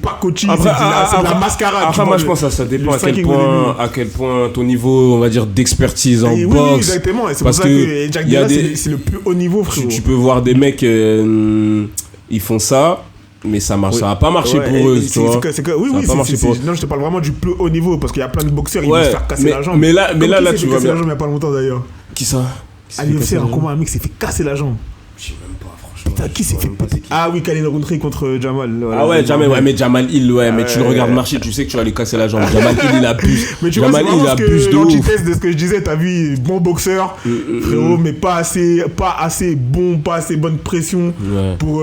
pacotis, c'est de la mascarade. Après moi je pense que ça dépend à quel point ton niveau, on va dire, d'expertise en boxe. Oui, exactement. Et c'est pour ça que Jack Della c'est le plus haut niveau, frérot. Tu peux voir des mecs, ils font ça, mais ça va pas marcher pour eux, tu vois. Non, je te parle vraiment du plus haut niveau, parce qu'il y a plein de boxeurs, ils vont se faire casser la jambe. Mais là tu vois bien. Il y a pas longtemps d'ailleurs. Qui ça? À l'UFC, un combat, un mec s'est fait casser la jambe. Je sais même pas. Putain, qui s'est fait péter? Ah oui, Khalil Rountree contre Jamal. Ah ouais, mais Jamal Hill, mais tu le regardes marcher, tu sais que tu vas lui casser la jambe. Jamal Hill, il abuse. Mais tu vois, c'est vraiment l'antithèse de ce que je disais. T'as vu, bon boxeur, frérot, mais pas assez bon, pas assez bonne pression pour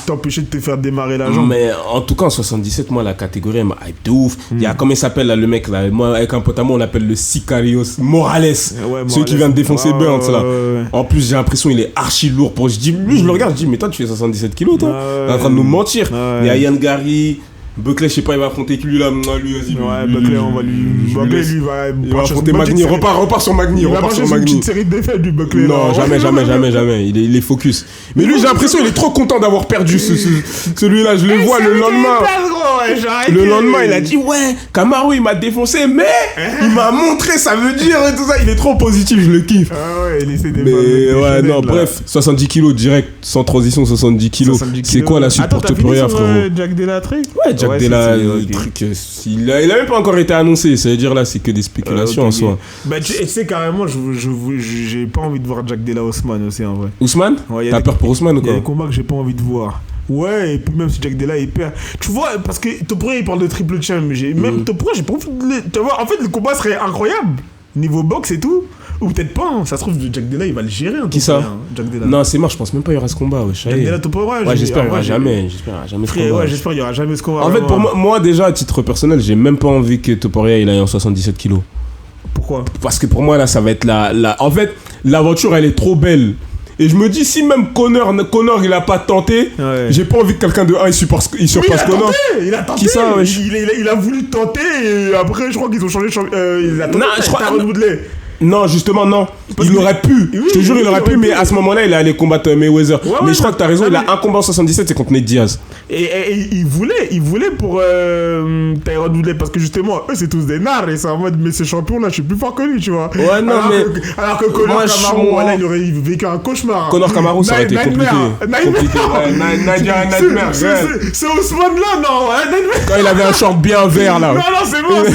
t'empêcher de te faire démarrer la jambe. Mais en tout cas, en 77, moi, la catégorie, elle m'a hype de ouf. Il y a, comment il s'appelle là, le mec là? Moi, avec un pote à moi, on l'appelle le Sicarios Morales. Celui qui vient de défoncer Burns là. En plus, j'ai l'impression qu'il est archi lourd pour je le regarde, je dis, mais toi, tu fais 77 kilos, toi. T'es en train de nous mentir. Il y a Yann Gary. Buckley, je sais pas, il va affronter qui lui là. Lui, vas-y. Ouais, Buckley, on va lui. Buckley, lui, il va affronter Magny. Repart sur Magny. Il va manger une petite série de défaites du Buckley. Non, jamais. Il est focus. Mais lui, j'ai l'impression, il est trop content d'avoir perdu celui-là. Je le vois le lendemain. Le lendemain, il a dit, ouais, Kamaru, il m'a défoncé, mais il m'a montré, ça veut dire et tout ça. Il est trop positif, je le kiffe. Ah ouais, il essaie de. Mais ouais, non, bref, 70 kilos direct, sans transition, 70 kilos. C'est quoi la suite pour Topuria, frérot? Jack Delatry? Ouais, Jack Della, le truc, il a même pas encore été annoncé. Ça veut dire là, c'est que des spéculations en soi. Bah, tu sais, carrément, j'ai pas envie de voir Jack Della Ousmane aussi, en vrai. Ousmane? T'as peur pour Ousmane ou quoi? Il y a des combats que j'ai pas envie de voir. Ouais, et puis même si Jack Della il perd. Tu vois, parce que Topuria il parle de triple champ, mais même Topuria, j'ai pas envie de. Tu vois, en fait, le combat serait incroyable. Niveau boxe et tout. Ou peut-être pas, hein. Ça se trouve, Jack Della il va le gérer. Qui ça? Jack Della. Non, c'est mort, je pense même pas qu'il y aura ce combat. Jack Della Topuria, ouais, j'espère qu'il y aura jamais. J'espère qu'il y aura jamais ce combat. En fait, pour moi, déjà, à titre personnel, j'ai même pas envie que Topuria il aille en 77 kilos. Pourquoi? Parce que pour moi, là, ça va être En fait, l'aventure, elle est trop belle. Et je me dis, si même Connor il a pas tenté, j'ai pas envie que quelqu'un de 1 il surpasse Connor. Il a tenté. Qui ça, ouais. Il a voulu tenter et après, je crois qu'ils ont changé. Il a tenté. Non, je crois. Woodley. Non, justement, non. Il aurait pu. Je te jure, il aurait pu, mais à ce moment-là, il allait combattre Mayweather. Mais je crois que t'as raison, il a un combat en 77, c'est contre Nate Diaz. Et il voulait pour Tyron Woodley, parce que justement, eux, c'est tous des nards, et c'est en mode, mais ces champions-là, je suis plus fort que lui, tu vois. Ouais, non, alors que Conor Kamaru, voilà, il aurait vécu un cauchemar. Conor Kamaru, ça aurait été compliqué. Nightmare. C'est Ousmane là, non. Quand il avait un short bien vert, là. Non, c'est bon.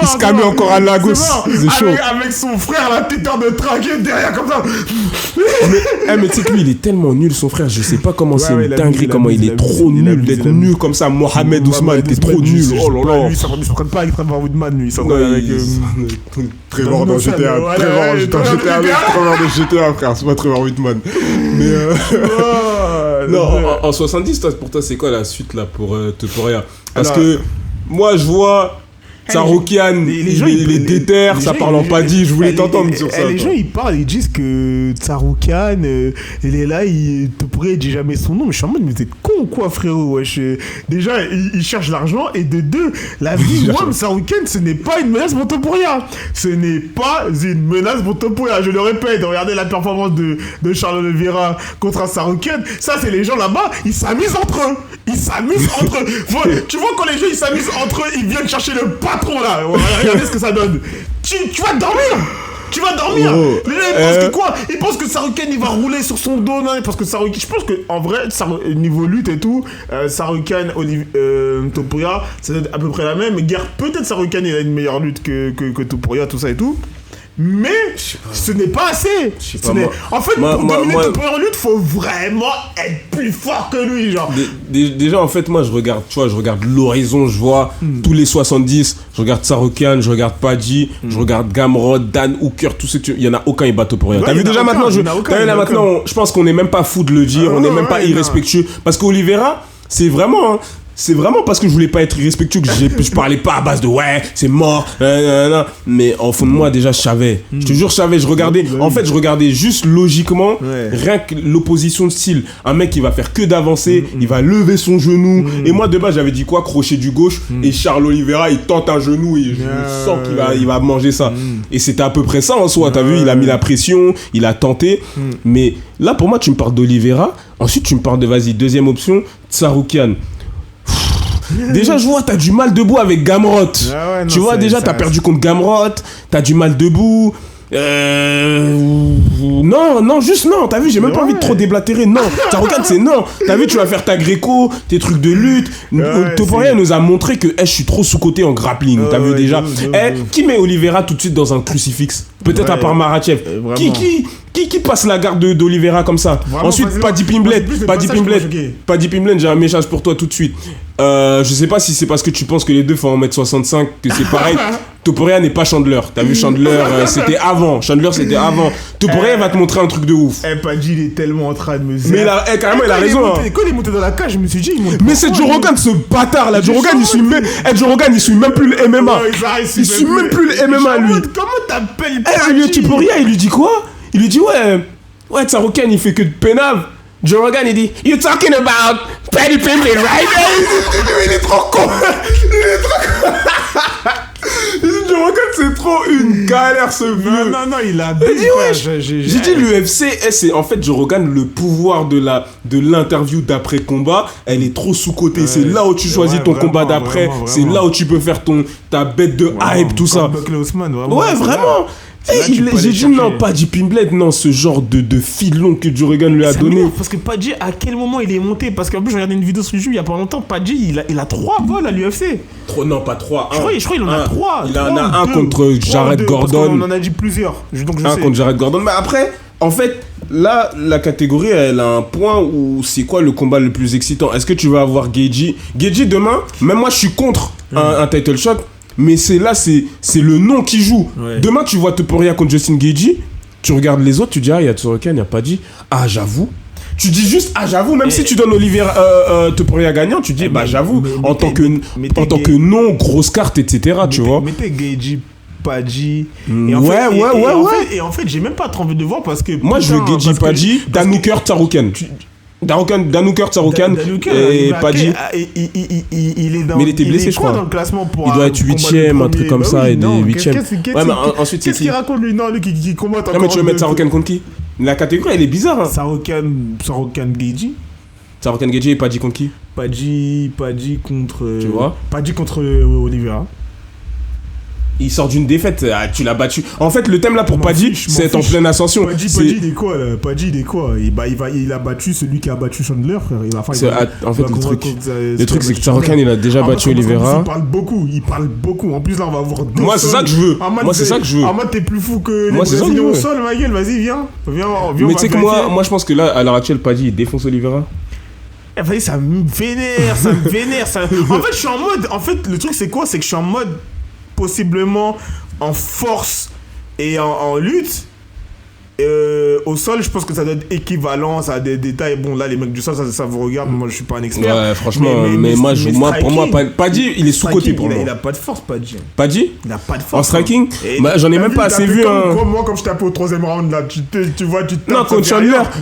Il se calmait encore à Lagos. C'est chaud. Avec son frère, la tête de traquer derrière comme ça. Mais tu sais que lui, il est tellement nul, son frère. Je sais pas comment c'est une dinguerie, comment il est trop nul d'être nul comme ça. Mohamed Ousmane, t'es trop nul. Oh là là. Lui, il s'entraîne pas avec Trevor Woodman, lui. Il s'entraîne avec. Trevor dans GTA. Trevor de GTA, frère. C'est pas Trevor Woodman. Mais. Non, en 70, pour toi, c'est quoi la suite là pour Topuria? Parce que moi, je vois. Tsaroukian, il est déter, ça parle en paddy, je voulais t'entendre sur ça. Les gens ils parlent, ils disent que Tsaroukian, il est là, Topuria il dit jamais son nom, mais je suis en mode, mais t'es con ou quoi frérot? Wesh. Déjà, il cherche l'argent, et de deux, la vie de Tsaroukian, ce n'est pas une menace pour Topuria. Ce n'est pas une menace pour Topuria, je le répète, regardez la performance de Charles Oliveira contre Tsaroukian, ça c'est les gens là-bas, ils s'amusent entre eux. Tu vois quand les gens ils s'amusent entre eux, ils viennent chercher le patron là. Regardez ce que ça donne. Tu vas dormir. Les gens ils pensent que quoi? Ils pensent que Tsaroukian il va rouler sur son dos, non? Parce que Tsaroukian, je pense que en vrai niveau lutte et tout, Tsaroukian, Topuria, ça doit être à peu près la même. Guerre, peut-être Tsaroukian il a une meilleure lutte que Topuria, tout ça et tout. Mais ce n'est pas assez. En fait, pour dominer Topuria en lutte, faut vraiment être plus fort que lui, genre. Déjà, en fait, moi, je regarde l'horizon, je vois tous les 70, je regarde Tsaroukian, je regarde Paddy, je regarde Gamrot, Dan Hooker, tous ceux il y en a aucun qui bat Topuria. T'as vu déjà maintenant, je pense qu'on n'est même pas fou de le dire, on n'est même pas irrespectueux, parce qu'Oliveira, c'est vraiment parce que je voulais pas être irrespectueux que je parlais pas à base de ouais, c'est mort, mais en fond de moi déjà je savais. Je te jure, je savais, je regardais juste logiquement, rien que l'opposition de style. Un mec qui va faire que d'avancer, il va lever son genou, et moi de base j'avais dit quoi, crochet du gauche, et Charles Oliveira il tente un genou et je sens qu'il va manger ça. Et c'était à peu près ça en soi, t'as vu, il a mis la pression, il a tenté, mais là pour moi tu me parles d'Oliveira, ensuite tu me parles de vas-y, deuxième option, Tsaroukian. Déjà, je vois, t'as du mal debout avec Gamrot. Tu vois, déjà, t'as perdu contre Gamrot, t'as du mal debout. Non, juste non. T'as vu, j'ai même pas envie de trop déblatérer. Non, Tsaroukian, c'est non. T'as vu, tu vas faire ta gréco, tes trucs de lutte. Topuria nous a montré que je suis trop sous-côté en grappling. T'as vu déjà. Qui met Oliveira tout de suite dans un crucifix? Peut-être à part Makhachev. Qui passe la garde d'Oliveira comme ça? Vraiment, ensuite, Paddy Pimblett, j'ai un message pour toi tout de suite. Je sais pas si c'est parce que tu penses que les deux font 1m65 que c'est pareil. Topuria n'est pas Chandler. T'as vu, Chandler, c'était avant. Topuria va te montrer un truc de ouf. Paddy, il est tellement en train de me dire. Mais carrément, il a raison. Quand il est monté dans la cage, je me suis dit, mais c'est Joe Rogan, ce bâtard là. Joe Rogan, il suit même plus le MMA. Il suit même plus le MMA, lui. Comment t'appelles Paddy? Topuria, il lui dit quoi? Il lui dit ouais, Tsaroukian il fait que de pénave. Joe Rogan, il dit, you talking about Paddy Pimblett, right? Il est trop con. Joe Rogan, c'est trop une galère, ce vieux. Non, il a J'ai dit l'UFC, c'est en fait Joe Rogan, le pouvoir de l'interview d'après combat, elle est trop sous-cotée. C'est là où tu choisis ton combat d'après. C'est là où tu peux faire ta bête de hype, tout ça. Ouais, vraiment. J'ai dit non, Paddy Pimblett, non, ce genre de filon que Joe Rogan lui a donné. Parce que Paddy, à quel moment il est monté? Parce qu'en plus, j'ai regardé une vidéo sur YouTube il y a pas longtemps. Paddy, il a 3 vols à l'UFC. Non, pas 3. Je crois qu'il en a 3. Il en a un contre Jared Gordon. On en a dit plusieurs. Un contre Jared Gordon. Mais après, en fait, là, la catégorie, elle a un point où c'est quoi le combat le plus excitant? Est-ce que tu vas avoir Gaethje demain? Même moi, je suis contre un title shot. Mais c'est le nom qui joue. Ouais. Demain, tu vois Topuria contre Justin Gaethje, tu regardes les autres, tu dis, il y a Tsorokan, il n'y a pas dit, j'avoue. Tu dis juste, j'avoue, même si tu donnes Olivier Topuria gagnant, tu dis, j'avoue, en tant que nom, grosse carte, etc., tu vois. Mettez Gaethje, Paddy. Ouais. Et en fait, j'ai même pas trop envie de voir parce que. Moi, je veux Gaethje, Paddy, Dan Hooker, Tsorokan. Dan Hooker, Tsorokan et Paddy. Il est dans. Mais il était blessé, je crois. Dans le classement pour il doit être 8ème, un truc comme ça, et des 8ème. Ouais, mais ensuite, qu'est-ce qu'il raconte lui? Non, lui qui combatte encore. Non, mais tu veux mettre Tsorokan contre qui? La catégorie, elle est bizarre. Hein. Tsorokan Gaethje. Tsorokan Gaethje et Paddy contre qui? Paddy contre. Tu vois? Paddy contre Oliveira. Il sort d'une défaite, tu l'as battu. En fait, le thème là pour Paddy, c'est en pleine ascension. Paddy, il est quoi là? Paddy, il est quoi? Il a battu celui qui a battu Chandler, frère. En fait, le truc, c'est que Tsorokan, il a déjà battu Oliveira. Il parle beaucoup. En plus, là, on va avoir deux. Moi, c'est ça que je veux. Moi, c'est ça que je veux. En mode, t'es plus fou que les Brésiliens au sol, ma gueule. Vas-y, viens. Mais tu sais que moi, je pense que là, à l'heure actuelle, Paddy, il défonce Oliveira. Vas-y, ça me vénère. En fait, je suis en mode. En fait, le truc, c'est quoi? C'est que je suis en mode. Possiblement en force et en lutte. Au sol, je pense que ça doit être équivalent, ça a des détails. Bon, là, les mecs du sol, ça vous regarde. Moi, je suis pas un expert. Ouais, franchement, mais pour moi, Paddy, il est sous-côté pour moi. Il a pas de force, Paddy. Paddy? Il a pas de force. En striking? J'en ai même pas assez vu. Moi, comme je tapais au 3ème round, là, tu vois, tu tapes. Non,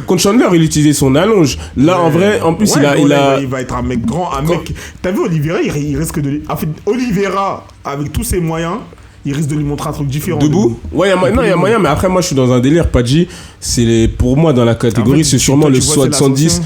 contre Chandler, il utilisait son allonge. Là, en vrai, en plus, il va être un mec grand, un mec. T'as vu Oliveira, il risque de. En fait, Oliveira, avec tous ses moyens. Il risque de lui montrer un truc différent. Debout? Ouais, il y a moyen, mais après, moi, je suis dans un délire. Paddy, pour moi, dans la catégorie, c'est sûrement le 70.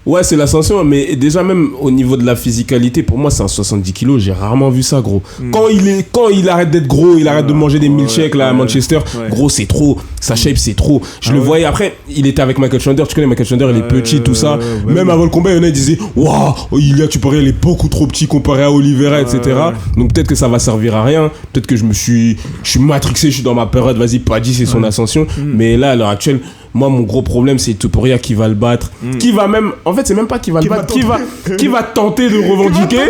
Ouais, c'est l'ascension, mais déjà même au niveau de la physicalité, pour moi, c'est un 70 kilos. J'ai rarement vu ça, gros. Quand il arrête d'être gros, il arrête de manger des milkshakes là à Manchester, gros, c'est trop. Sa shape, c'est trop. Je le voyais après, il était avec Michael Chandler. Tu connais Michael Chandler, il est petit, tout ça. Même avant le combat, il y en a qui disaient, waouh, tu pourrais aller beaucoup trop petit comparé à Oliveira, etc. Donc peut-être que ça va servir à rien. Peut-être que je suis matrixé, je suis dans ma période. Vas-y, Paddy, c'est son ascension. Mais là, à l'heure actuelle, moi, mon gros problème, c'est Topuria qui va le battre. Qui va même. En fait, c'est même pas qui va le battre. Qui va tenter de revendiquer.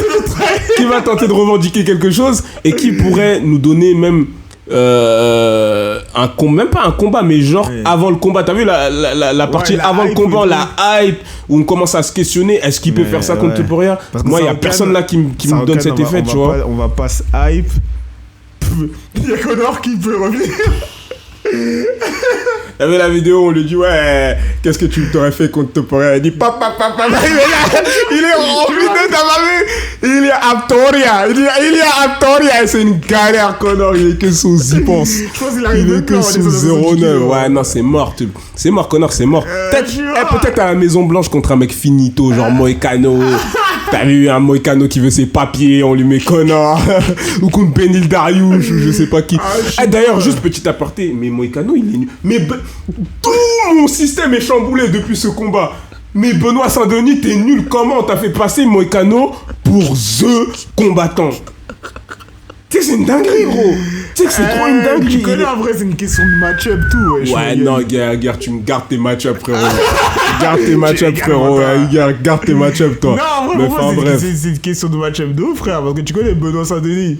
Qui va tenter de revendiquer quelque chose. Et qui pourrait nous donner même. Même pas un combat, mais genre avant le combat. T'as vu la partie avant le combat, la hype, où on commence à se questionner. Est-ce qu'il peut faire ça contre Topuria? Moi, il n'y a personne là qui me donne cet effet, tu vois. On va pas se hype. Il y a Conor qui peut revenir. Il y avait la vidéo, on lui dit qu'est-ce que tu t'aurais fait contre Topuria? Il dit papa, il est revenu dans ma vie. Il est à Toria. Il est à Toria et c'est une galère, Conor. Il est que sous zipance. Je pense qu'il arrive est que sous 0,9. Ouais, non, c'est mort. C'est mort, Conor, c'est mort. Peut-être à la Maison Blanche contre un mec finito, genre Moïcano. T'as vu un Moïcano qui veut ses papiers, on lui met Conor. Ou contre Benil Dariush, ou je sais pas qui. D'ailleurs, juste petit aparté, mais Moïcano, il est nul. Mais tout mon système est chamboulé depuis ce combat. Mais Benoît Saint-Denis, t'es nul. Comment t'as fait passer Moïcano pour The Combattant? Tu sais que c'est une dinguerie, gros. Tu sais que c'est trop une dinguerie. Tu connais, en vrai, c'est une question de match-up, tout. Ouais, non, gars, tu me gardes tes match-up, frérot. Garde tes match-up, frérot. Garde tes match-up, toi. Non, en vrai, c'est une question de match-up de ouf, frère. Parce que tu connais Benoît Saint-Denis.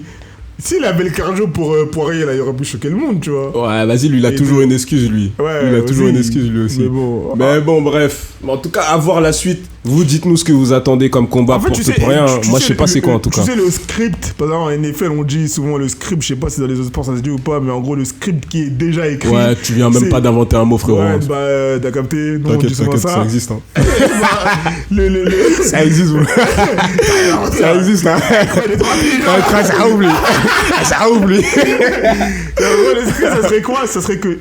S'il avait le cardio pour Poirier, là, il aurait pu choquer le monde, tu vois. Ouais, vas-y, lui, il a toujours une excuse, lui. Ouais, il a toujours une excuse, lui aussi. Mais bon, bref. En tout cas, à voir la suite. Vous dites-nous ce que vous attendez comme combat pour rien. Moi, je sais pas c'est quoi, en tout cas. Tu sais, le script, par exemple, en NFL, on dit souvent le script, je sais pas si dans les autres sports ça se dit ou pas, mais en gros, le script qui est déjà écrit. Ouais, tu viens même pas d'inventer un mot, frérot. Ouais, bah, t'as capté. T'inquiète, ça existe, hein. Ça existe, ça existe, hein. Ça oublie. Ça oublie. Le script, ça serait quoi? Ça serait que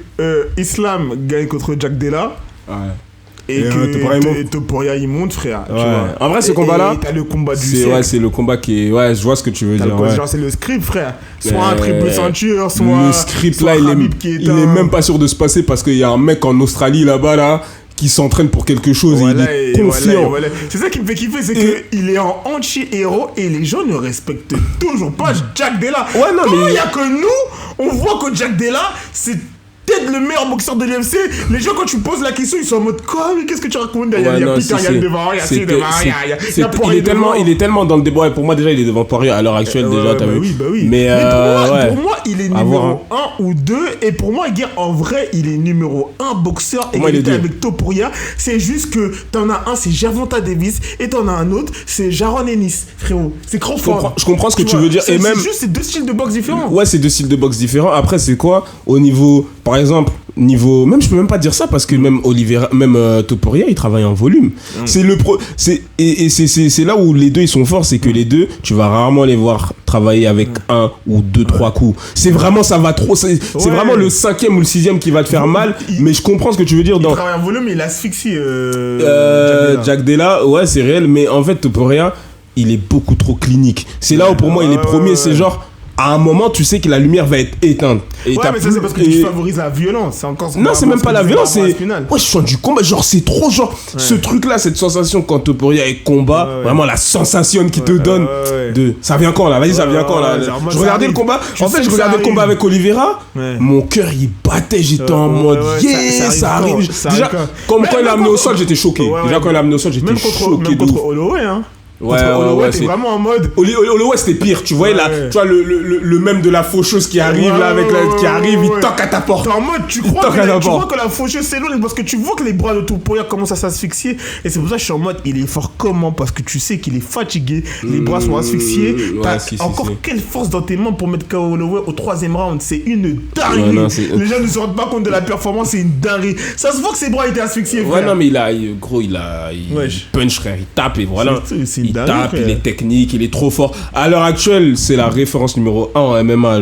Islam gagne contre Jack Della. Ouais. Et que Topuria il monte, frère. Ouais. Tu vois. En vrai, ce combat-là, t'as le combat du siècle. Ouais, c'est le combat qui est. Ouais, je vois ce que tu veux dire. Genre, c'est le script, frère. Soit un triple ceinture, soit. Le script là, il est même pas sûr de se passer parce qu'il y a un mec en Australie là-bas là. Qui s'entraîne pour quelque chose, voilà, il est confiant. Voilà. C'est ça qui me fait kiffer, c'est qu'il est en anti-héros et les gens ne respectent toujours pas Jack Della. Ouais, non, comment il y a que nous, on voit que Jack Della, c'est peut-être le meilleur boxeur de l'UFC. Les gens, quand tu poses la question, ils sont en mode quoi? Mais qu'est-ce que tu racontes? Il y a Peter, il y a le devant, il y a Cyril devant, il y a Poirier devant. Il est tellement dans le débat. Et pour moi, déjà, il est devant Poirier à l'heure actuelle. Déjà, t'as vu. Oui. Mais pour moi, il est numéro 1 ou 2. Et pour moi, en vrai, il est numéro 1 boxeur. Égalité avec Topuria. C'est juste que t'en as un, c'est Gervonta Davis. Et t'en as un autre, c'est Jaron Ennis, frérot. C'est Crawford. Je comprends ce que tu veux dire. C'est juste ces deux styles de boxe différents. Ouais, c'est deux styles de boxe différents. Après, c'est quoi au niveau. Par exemple, même je peux même pas dire ça parce que même Topuria il travaille en volume. C'est là où les deux ils sont forts, c'est que les deux tu vas rarement les voir travailler avec 1 ou 2 3 coups. C'est vraiment ça va trop c'est vraiment le 5e ou le 6e qui va te faire mal, mais je comprends ce que tu veux dire il travaille en volume, il asphyxie Jack Della, ouais, c'est réel, mais en fait Topuria, il est beaucoup trop clinique. C'est là où pour moi il est premier, c'est genre à un moment, tu sais que la lumière va être éteinte. Et mais ça, c'est parce que tu favorises la violence. C'est encore non, c'est même pas la violence. C'est. Ouais, je suis du combat. Genre, c'est trop. Genre, ce truc-là, cette sensation quand Topuria est combat, vraiment la sensation qui te donne de. Ça vient quand là? Vas-y, ça vient quand là? Je regardais le combat. En fait, je regardais le combat avec Oliveira. Mon cœur, il battait. J'étais en mode, ça arrive. Déjà, quand il l'a amené au sol, j'étais choqué. Déjà, quand il l'a amené au sol, j'étais choqué. Même contre Holloway, hein. Ouais, c'est vraiment en mode. Holloway c'était pire, tu vois, tu vois le même de la faucheuse qui arrive là avec qui arrive, il toque à ta porte. T'es en mode, tu crois que la faucheuse c'est loin parce que tu vois que les bras de Topuria commencent à s'asphyxier et c'est pour ça que je suis en mode, il est fort comment? Parce que tu sais qu'il est fatigué, les bras sont asphyxiés. Quelle force dans tes mains pour mettre KO Holloway au 3e round? C'est une dinguerie. Les gens ne se rendent pas compte de la performance, c'est une dinguerie. Ça se voit que ses bras étaient asphyxiés. Ouais, non, mais il punch, frère, il tape et voilà. Il tape, il est technique, il est trop fort. À l'heure actuelle, c'est la référence numéro 1 en MMA.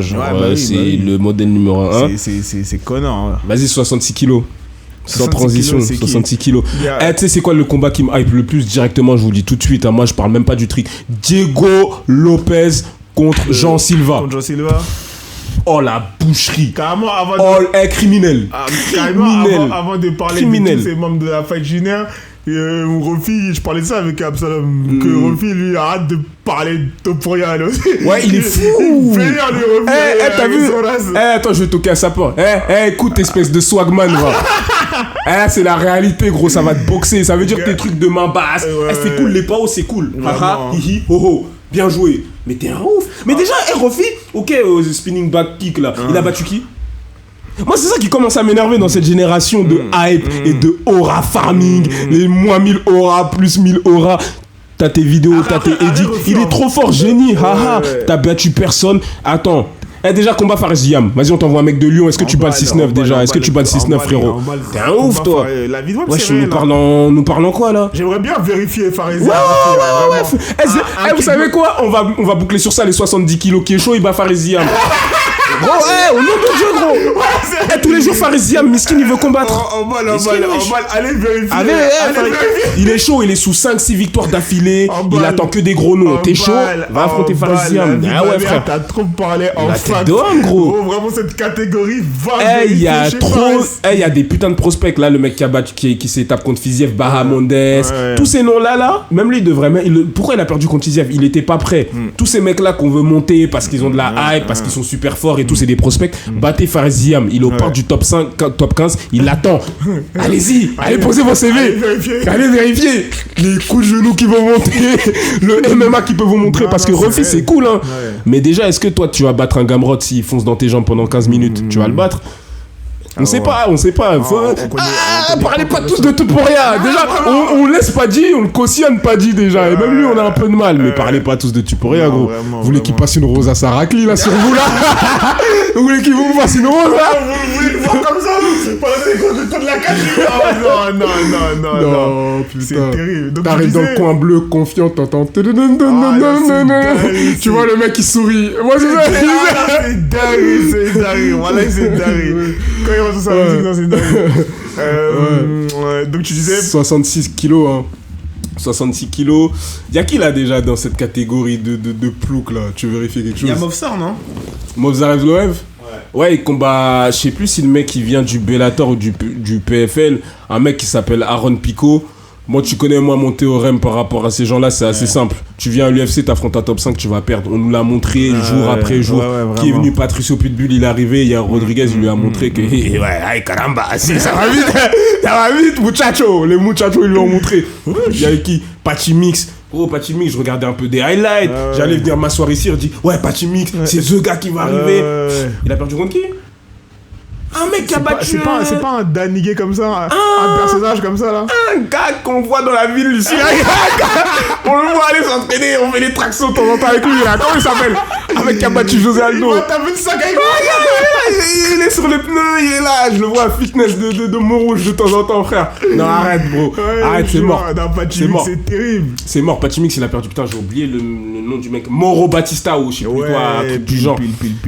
C'est le modèle numéro 1. C'est connard. Hein. Vas-y, 66 kilos. Sans transition, 66 kilos. Tu sais, c'est quoi le combat qui me hype le plus directement? Je vous le dis tout de suite. Moi, je parle même pas du trick. Diego Lopez contre Jean Silva. Oh la boucherie. Carrément avant criminel. Carrément avant de parler de tous ces membres de la Fight Junior. Rofi, je parlais de ça avec Absalom, que Rofi lui arrête de parler de Topuria aussi. Ouais, il est fou. Il fait rire lui, Rofi. T'as vu? Attends, je vais toquer à sa porte. Écoute, espèce de swagman, c'est la réalité, gros, ça va te boxer. Ça veut dire tes trucs de main basse. C'est cool, les PAO, c'est cool. Hihi, ho ho. Bien joué. Mais t'es un ouf. Mais déjà, Rofi, ok, spinning back kick là, il a battu qui? Moi, c'est ça qui commence à m'énerver dans cette génération de hype et de aura farming. Les moins 1000 aura, plus 1000 aura. T'as tes vidéos, t'as tes edits. Il est trop fort, génie. T'as battu personne. Attends. Déjà, combat Fares Ziam. Vas-y, on t'envoie un mec de Lyon. Est-ce que tu bats le 6-9 déjà? Est-ce que tu bats le 6-9, frérot? T'es un ouf, toi. Nous parlons quoi, là? J'aimerais bien vérifier Fares Ziam. Ouais. Vous savez quoi? On va boucler sur ça les 70 kilos qui est chaud. Il bat Fares Ziam. Gros, au nom de Dieu, gros. Tous les jours, Fares Ziam, Miskin, il veut combattre. Allez vérifier. Il est chaud, il est sous 5-6 victoires d'affilée. Il attend que des gros noms. T'es chaud? Va affronter Fares Ziam. Ah ouais, frère. T'as trop parlé en fac. Gros. Vraiment, cette catégorie va il y a trop. Il y a des putains de prospects là. Le mec qui s'étape contre Fiziev, Bahamondes. Tous ces noms-là, même lui, il devrait. Pourquoi il a perdu contre Fiziev? Il était pas prêt. Tous ces mecs-là qu'on veut monter parce qu'ils ont de la hype, parce qu'ils sont super forts et tout, c'est des prospects. Battez Fares Ziam, il est au port du top 5, top 15, il l'attend. Allez-y, allez poser vos CV. Allez vérifier. Les coups de genoux qui vont monter, le MMA qui peut vous montrer, parce que Ruffy, c'est cool, hein. Mais déjà, est-ce que toi, tu vas battre un Gamrot s'il fonce dans tes jambes pendant 15 minutes? Tu vas le battre? On sait pas. Parlez pas tous de tout pour rien. Déjà, on laisse Paddy, on le cautionne Paddy déjà. Et même lui, on a un peu de mal. Mais parlez pas tous de tout pour rien, gros. Vous voulez qu'il passe une rose à Sarakli, là, sur vous, là? Vous voulez qu'il vous fasse une rose, là? Vous voulez le voir comme ça? Pendant les temps de la cage? Non, putain. C'est terrible. T'arrives dans le coin bleu, confiant, t'entends. Tu vois le mec qui sourit. Moi, c'est ça. C'est dingue. Voilà, c'est dingue. Quand il retrouve sa musique, non, c'est dingue. Donc tu disais 66 kilos, hein. 66 kilos. Y'a qui là déjà dans cette catégorie de plouc là? Tu veux vérifier quelque chose? Y'a Movsar, non? Movsar Evloev? Ouais, il combat. Je sais plus si le mec il vient du Bellator ou du PFL. Un mec qui s'appelle Aaron Pico. Moi, tu connais mon théorème par rapport à ces gens-là, c'est assez simple. Tu viens à l'UFC, t'affrontes un top 5, tu vas perdre. On nous l'a montré jour après jour. Qui est venu, Patricio Pitbull, il est arrivé. Il y a Rodriguez, il lui a montré que. Ouais, caramba, ça va vite, muchacho. Les muchachos, ils lui ont montré. Il y a qui? Patchy Mix. Oh, Patchy Mix, je regardais un peu des highlights. J'allais venir m'asseoir ici, je dis, ouais, Patchy Mix, c'est ce gars qui va arriver. Il a perdu contre qui? Un mec qui a battu. C'est pas un danigué comme ça, un personnage comme ça là. Un gars qu'on voit dans la ville ici. On le voit aller s'entraîner, on fait des tractions de temps en temps avec lui là. Comment il s'appelle? Un mec qui a battu José Aldo. T'as vu ça, gars? Il est sur les pneus, il est là. Je le vois à fitness de Montrouge de temps en temps, frère. Non, arrête, bro. Arrête, c'est mort. C'est mort. C'est terrible. C'est mort. Patchy Mix, il a perdu. Putain, j'ai oublié le nom du mec. Moro Batista ou je sais plus quoi, un truc du genre.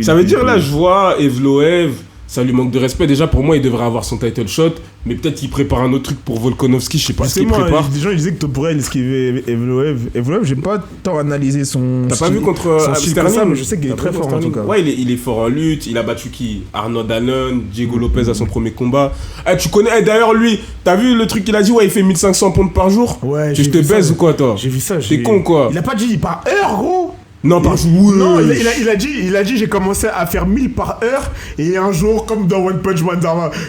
Ça veut dire là, je vois Evloev. Ça lui manque de respect. Déjà, pour moi, il devrait avoir son title shot. Mais peut-être qu'il prépare un autre truc pour Volkanovski. Je sais pas ce qu'il prépare. Des gens ils disaient que Toporel esquivait Evloev. Evloev, j'ai pas tant analysé son. T'as pas vu contre Sterling, mais je sais qu'il est très fort en tout cas. Ouais, il est fort en lutte. Il a battu qui? Arnold Allen, Diego Lopez à son premier combat. Tu connais d'ailleurs lui. T'as vu le truc qu'il a dit? Ouais, il fait 1500 pounds par jour. Ouais. Tu te baises ou quoi, toi? J'ai vu ça. T'es con quoi? Il a pas dit par heure, gros. Non, par jour. Non, il a dit j'ai commencé à faire 1000 par heure et un jour, comme dans One Punch Man,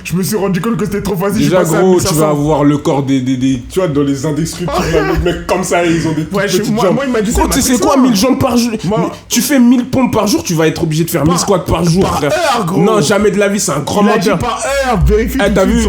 je me suis rendu compte que c'était trop facile. Déjà, gros, tu vas avoir le corps des tu vois, dans les indestructibles, les mecs comme ça, ils ont des petites jambes. Moi, il m'a dit ça. Tu sais quoi, 1000 jambes par jour? Tu fais 1000 pompes par jour, tu vas être obligé de faire 1000 squats par jour, frère. Heure, gros. Non, jamais de la vie, c'est un grand menteur. Par heure, vérifie. T'as vu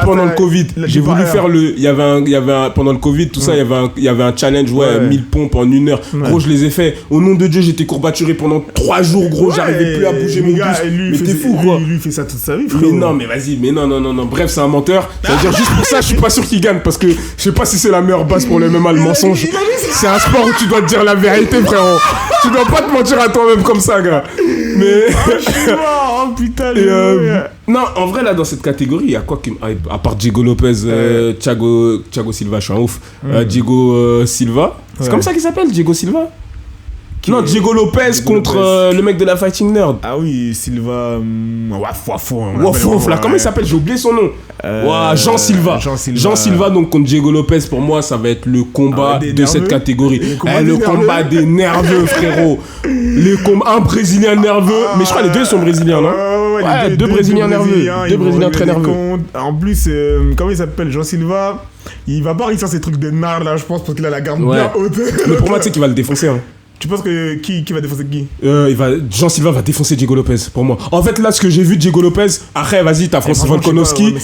pendant le Covid, j'ai voulu faire il y avait pendant le Covid, tout ça, il y avait un challenge, 1000 pompes en 1 heure. Gros, je les ai fait. Au nom de Dieu, j'étais courbaturé pendant 3 jours, gros, j'arrivais plus à bouger mon buste. Mais t'es fou, quoi. Lui, il fait ça toute sa vie, frère. Mais non, mais vas-y, mais non. Bref, c'est un menteur. Ça veut dire juste pour ça, je suis pas sûr qu'il gagne parce que je sais pas si c'est la meilleure base pour le MMA, le mensonge. C'est un sport où tu dois te dire la vérité, frérot. Tu dois pas te mentir à toi-même comme ça, gars. Mais. Je suis mort, oh putain. Non, en vrai, là, dans cette catégorie, il y a quoi à part Diego Lopez, Thiago Silva, je suis un ouf. Diego Silva. C'est comme ça qu'il s'appelle, Diego Silva? Non, Diego Lopez contre le mec de la Fighting Nerd. Ah oui, Silva. Waf, là, comment il s'appelle? J'ai oublié son nom. Jean Silva. Jean Silva, donc contre Diego Lopez, pour moi, ça va être le combat de cette catégorie. Le combat des nerveux, frérot. Un Brésilien nerveux. Mais je crois que les deux sont brésiliens, non? Ouais, deux Brésiliens nerveux. Deux Brésiliens très nerveux. En plus, comment il s'appelle? Jean Silva. Il va pas réussir ces trucs de nard là, je pense, parce qu'il a la garde bien haute. Mais pour moi, tu sais qu'il va le défoncer, hein. Tu penses que qui va défoncer qui? Jean Silva va défoncer Diego Lopez pour moi. En fait, là, ce que j'ai vu de Diego Lopez, après, vas-y, t'as Francis Volkanovski.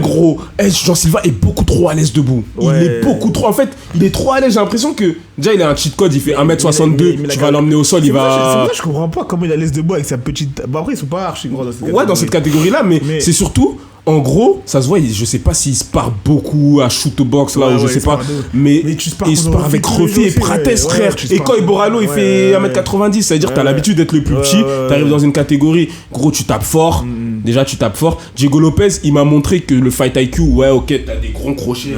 Gros, Jean Silva est beaucoup trop à l'aise debout. Ouais. Il est beaucoup trop. En fait, il est trop à l'aise. J'ai l'impression que déjà, il a un cheat code. Il fait 1m62. Tu vas l'emmener au sol. C'est pour ça que je comprends pas comment il est à l'aise debout avec sa petite. Bon, après, ils sont pas archi gros dans cette catégorie. Ouais, dans cette catégorie-là, mais c'est surtout. En gros, ça se voit, je sais pas s'il se part beaucoup à shoot au box là, ou je sais pas, mais il se part avec Ruffy et Prates, frère. Et Coy Borralho, il fait 1m90, ça veut dire que t'as l'habitude d'être le plus petit, t'arrives dans une catégorie, gros, tu tapes fort. Déjà, tu tapes fort. Diego Lopez, il m'a montré que le fight IQ, ok, t'as des gros crochets.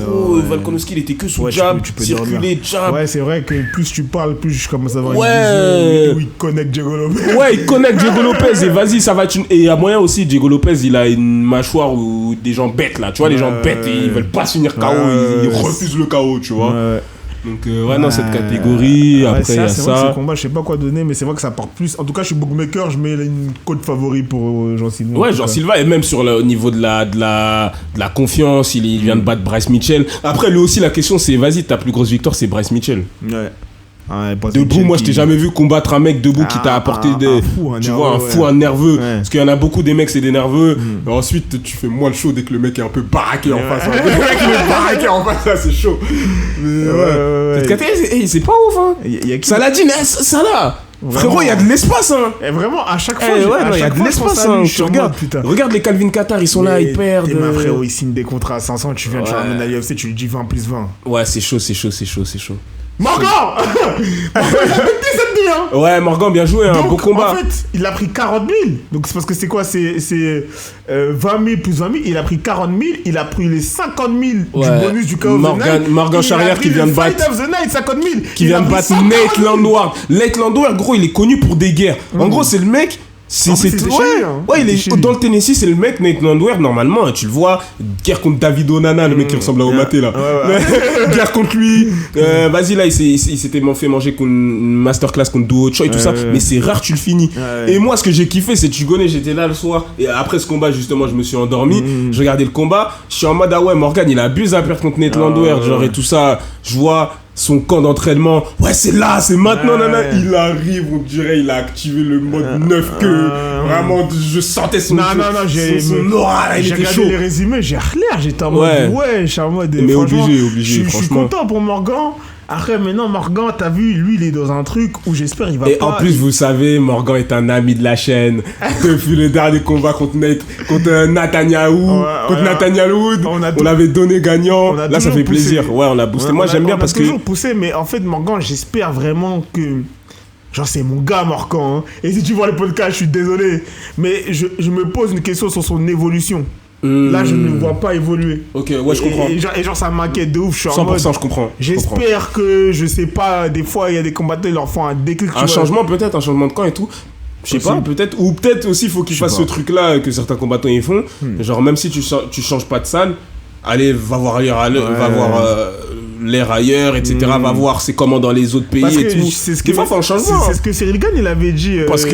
Gros, Volkanovski, il était que sous jab, circuler, jab. Ouais, c'est vrai que plus tu parles, plus je commence à avoir une vision où il connecte Diego Lopez. Ouais, il connecte Diego Lopez et vas-y, ça va être une. Et il y a moyen aussi, Diego Lopez, il a une mâchoire où des gens bêtes là, tu vois, les gens bêtes et ils veulent pas se finir KO, ils refusent le KO, tu vois. Donc, non, cette catégorie, après, il y a ça. Vrai, ce combat, je sais pas quoi donner, mais c'est vrai que ça part plus. En tout cas, je suis bookmaker, je mets une cote favori pour Jean Silva. Ouais, Jean Silva, et même au niveau de la confiance, il vient de battre Bryce Mitchell. Après, lui aussi, la question, c'est vas-y, ta plus grosse victoire, c'est Bryce Mitchell. Ouais. Debout, moi je t'ai jamais vu combattre un mec debout qui t'a apporté un fou, un nerveux. Ouais. Parce qu'il y en a beaucoup des mecs, c'est des nerveux. Et ensuite, tu fais moins le show dès que le mec est un peu baraqué en face. Le mec est baraqué en face, là, c'est chaud. Mais cette catégorie, c'est pas ouf, hein. Saladin, ça là. Frérot, il y a de l'espace, hein. Et vraiment, à chaque fois, il y a de l'espace, hein. Regarde les Calvin Qatar, ils sont là, ils perdent. Et ma frérot, ils signent des contrats à 500, tu viens de ramener à l'UFC, tu lui dis 20 plus 20. Ouais, c'est chaud. Morgan il a pété cette nuit, hein. Ouais, Morgan, bien joué, un beau combat. En fait, il a pris 40 000. Donc c'est parce que c'est quoi? C'est 20 000 plus 20 000. Il a pris 40 000. Il a pris les 50 000 du bonus du KO of the Night. Morgan Charrière qui vient de battre. Fight of the Night, 50 000. Qui vient de battre Nate Landwehr. Nate Landwehr, gros, il est connu pour des guerres. En gros, c'est le mec. Il est dans le Tennessee, c'est le mec Nate Landwehr, normalement, tu le vois, guerre contre David Onana, le mec qui ressemble à Omaté là. Guerre contre lui. Vas-y là, il s'était fait manger contre une masterclass contre Duo Choi et tout ça, mais c'est rare tu le finis. Et moi ce que j'ai kiffé, c'est tu connais, j'étais là le soir et après ce combat justement, je me suis endormi, je regardais le combat, je suis en mode ah ouais, Morgan, il abuse à perdre contre Nate Landwehr, genre et tout ça, je vois son camp d'entraînement, ouais c'est là, c'est maintenant, il arrive, on dirait il a activé le mode 9 que vraiment je sentais son aura, il était chaud. J'ai regardé les résumés, j'étais en mode je mais obligé, je suis content pour Morgan. Après, maintenant, Morgan, t'as vu, lui, il est dans un truc où j'espère il va pas... Et en plus, vous savez, Morgan est un ami de la chaîne. Depuis le dernier combat contre Nathaniel Wood, on l'avait donné gagnant. Là, ça fait plaisir. Ouais, on a boosté. Moi, j'aime bien parce que... On a toujours poussé, mais en fait, Morgan, j'espère vraiment que... Genre, c'est mon gars, Morgan. Hein. Et si tu vois le podcast, je suis désolé. Mais je me pose une question sur son évolution. Là, je ne le vois pas évoluer. Ok, ouais, je comprends. Et genre, ça m'inquiète de ouf. Je suis 100%, en mode, je comprends. J'espère que, je sais pas, des fois, il y a des combattants, ils leur font un déclic. Un changement, peut-être, un changement de camp et tout. Je sais pas, peut-être. Ou peut-être aussi, il faut qu'ils fassent ce truc-là que certains combattants ils font. Genre, même si tu changes pas de salle, allez, va voir ailleurs, va voir l'air ailleurs, etc. Va voir c'est comment dans les autres pays et tout. Des fois, il faut un changement. C'est ce que Cyril Gane, il avait dit. Parce que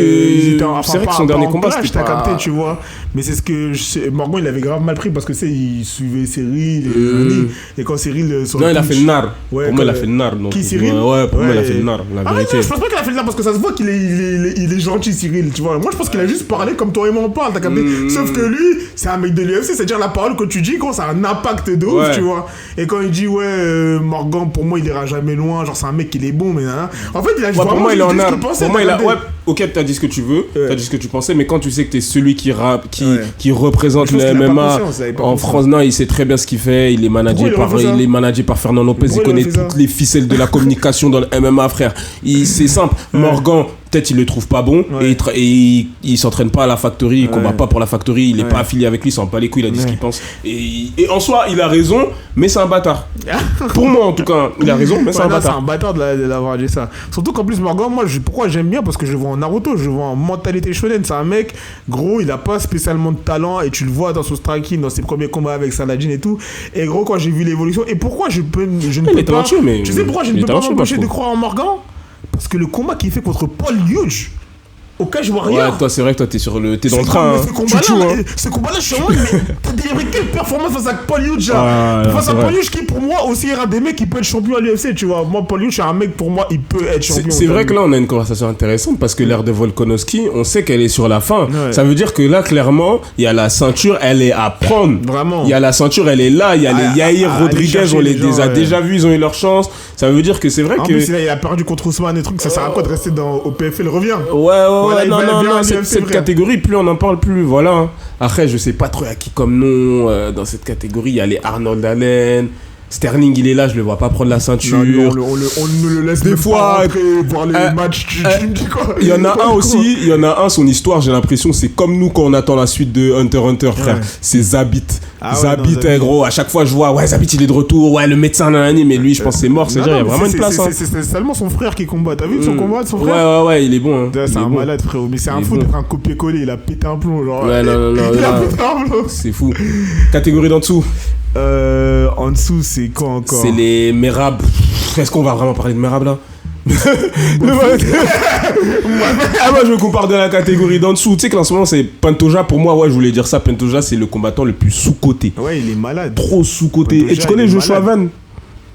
c'est vrai que son dernier combat, c'était pas... capté, tu vois. Mais c'est ce que Morgan, il avait grave mal pris parce que il suivait Cyril et quand Cyril non, il a fait le nard. Pour moi, il a fait le nard. Qui, Cyril? Ouais, pour moi, il a fait le nard, la vérité. Je pense pas qu'il a fait le nard parce que ça se voit qu'il est gentil, Cyril, tu vois. Moi, je pense qu'il a juste parlé comme toi et moi on parle, t'as capté. Sauf que lui, c'est un mec de l'UFC, c'est-à-dire la parole que tu dis, quand ça a un impact de ouf, tu vois. Et quand il dit, Morgan, pour moi, il ira jamais loin, genre c'est un mec qui est bon, mais en fait, il a pour moi, il est en art. Pour moi, il a. Ouais, ok, t'as dit ce que tu veux, t'as dit ce que tu pensais, mais quand tu sais que t'es celui qui représente le MMA en France, non, il sait très bien ce qu'il fait, il est managé par Fernand Lopez, il connaît toutes les ficelles de la communication dans le MMA, frère. C'est simple, Morgan, peut-être il le trouve pas bon et il s'entraîne pas à la Factory, il combat pas pour la Factory, il est pas affilié avec lui, il s'en bat pas les couilles, il a dit ce qu'il pense. Et en soi, il a raison, mais c'est un bâtard. Pour moi, en tout cas, il a raison, mais c'est un bâtard. C'est un bâtard d'avoir dit ça. Surtout qu'en plus, Morgan, moi, pourquoi j'aime bien? Parce que je le vois en Naruto, je le vois en mentalité shonen. C'est un mec, gros, il a pas spécialement de talent et tu le vois dans son striking, dans ses premiers combats avec Saladin et tout. Et gros, quand j'ai vu l'évolution, et pourquoi je ne peux pas... Tu sais pourquoi je ne peux pas m'empêcher de croire en Morgan? Parce que le combat qu'il fait contre Paul Hughes au Cage Warrior. Ouais, toi, c'est vrai que toi, t'es dans le train. Ce combat-là, je suis en mode, mais t'as délivré quelle performance face à Paul Hughes, face à Paul Hughes qui, pour moi, aussi est un des mecs qui peut être champion à l'UFC, tu vois. Moi, Paul Hughes, c'est un mec, pour moi, il peut être champion. C'est vrai que là, on a une conversation intéressante parce que l'ère de Volkanovski, on sait qu'elle est sur la fin. Ça veut dire que là, clairement, il y a la ceinture, elle est à prendre. Vraiment. Il y a la ceinture, elle est là. Il y a les Yair Rodriguez, on les a déjà vus, ils ont eu leur chance. Ça veut dire que c'est vrai que. En plus, il a perdu contre Ousmane et trucs, ça sert à quoi de rester au PFL, revient. Ouais, non. Cette catégorie, plus on en parle, plus voilà. Après, je sais pas trop à qui comme nom dans cette catégorie. Il y a les Arnold Allen. Sterling, il est là, je le vois pas prendre la ceinture. Non, on ne le laisse des fois voir les matchs. Tu me dis quoi? Il y en a un aussi, son histoire, j'ai l'impression, c'est comme nous quand on attend la suite de Hunter x Hunter, frère. C'est Zabit. Zabit, gros, à chaque fois je vois, Zabit il est de retour, le médecin, mais lui, je pense que c'est mort, c'est-à-dire, il y a vraiment une place. C'est seulement son frère qui combat. T'as vu son combat de son frère? Ouais, il est bon. C'est un malade, frérot, mais c'est un fou d'être un copier-coller, il a pété un plomb, genre. Ouais, non. Il a pété un plomb. C'est fou. Catégorie d'en dessous. En dessous, c'est quoi encore? C'est les Merab. Est-ce qu'on va vraiment parler de Merab là? Moi je compare de la catégorie d'en dessous. Tu sais qu'en ce moment c'est Pantoja. Pour moi, ouais, je voulais dire ça. Pantoja, c'est le combattant le plus sous-coté. Ouais, il est malade. Trop sous-coté. Pantoja, et tu connais Joshua Van?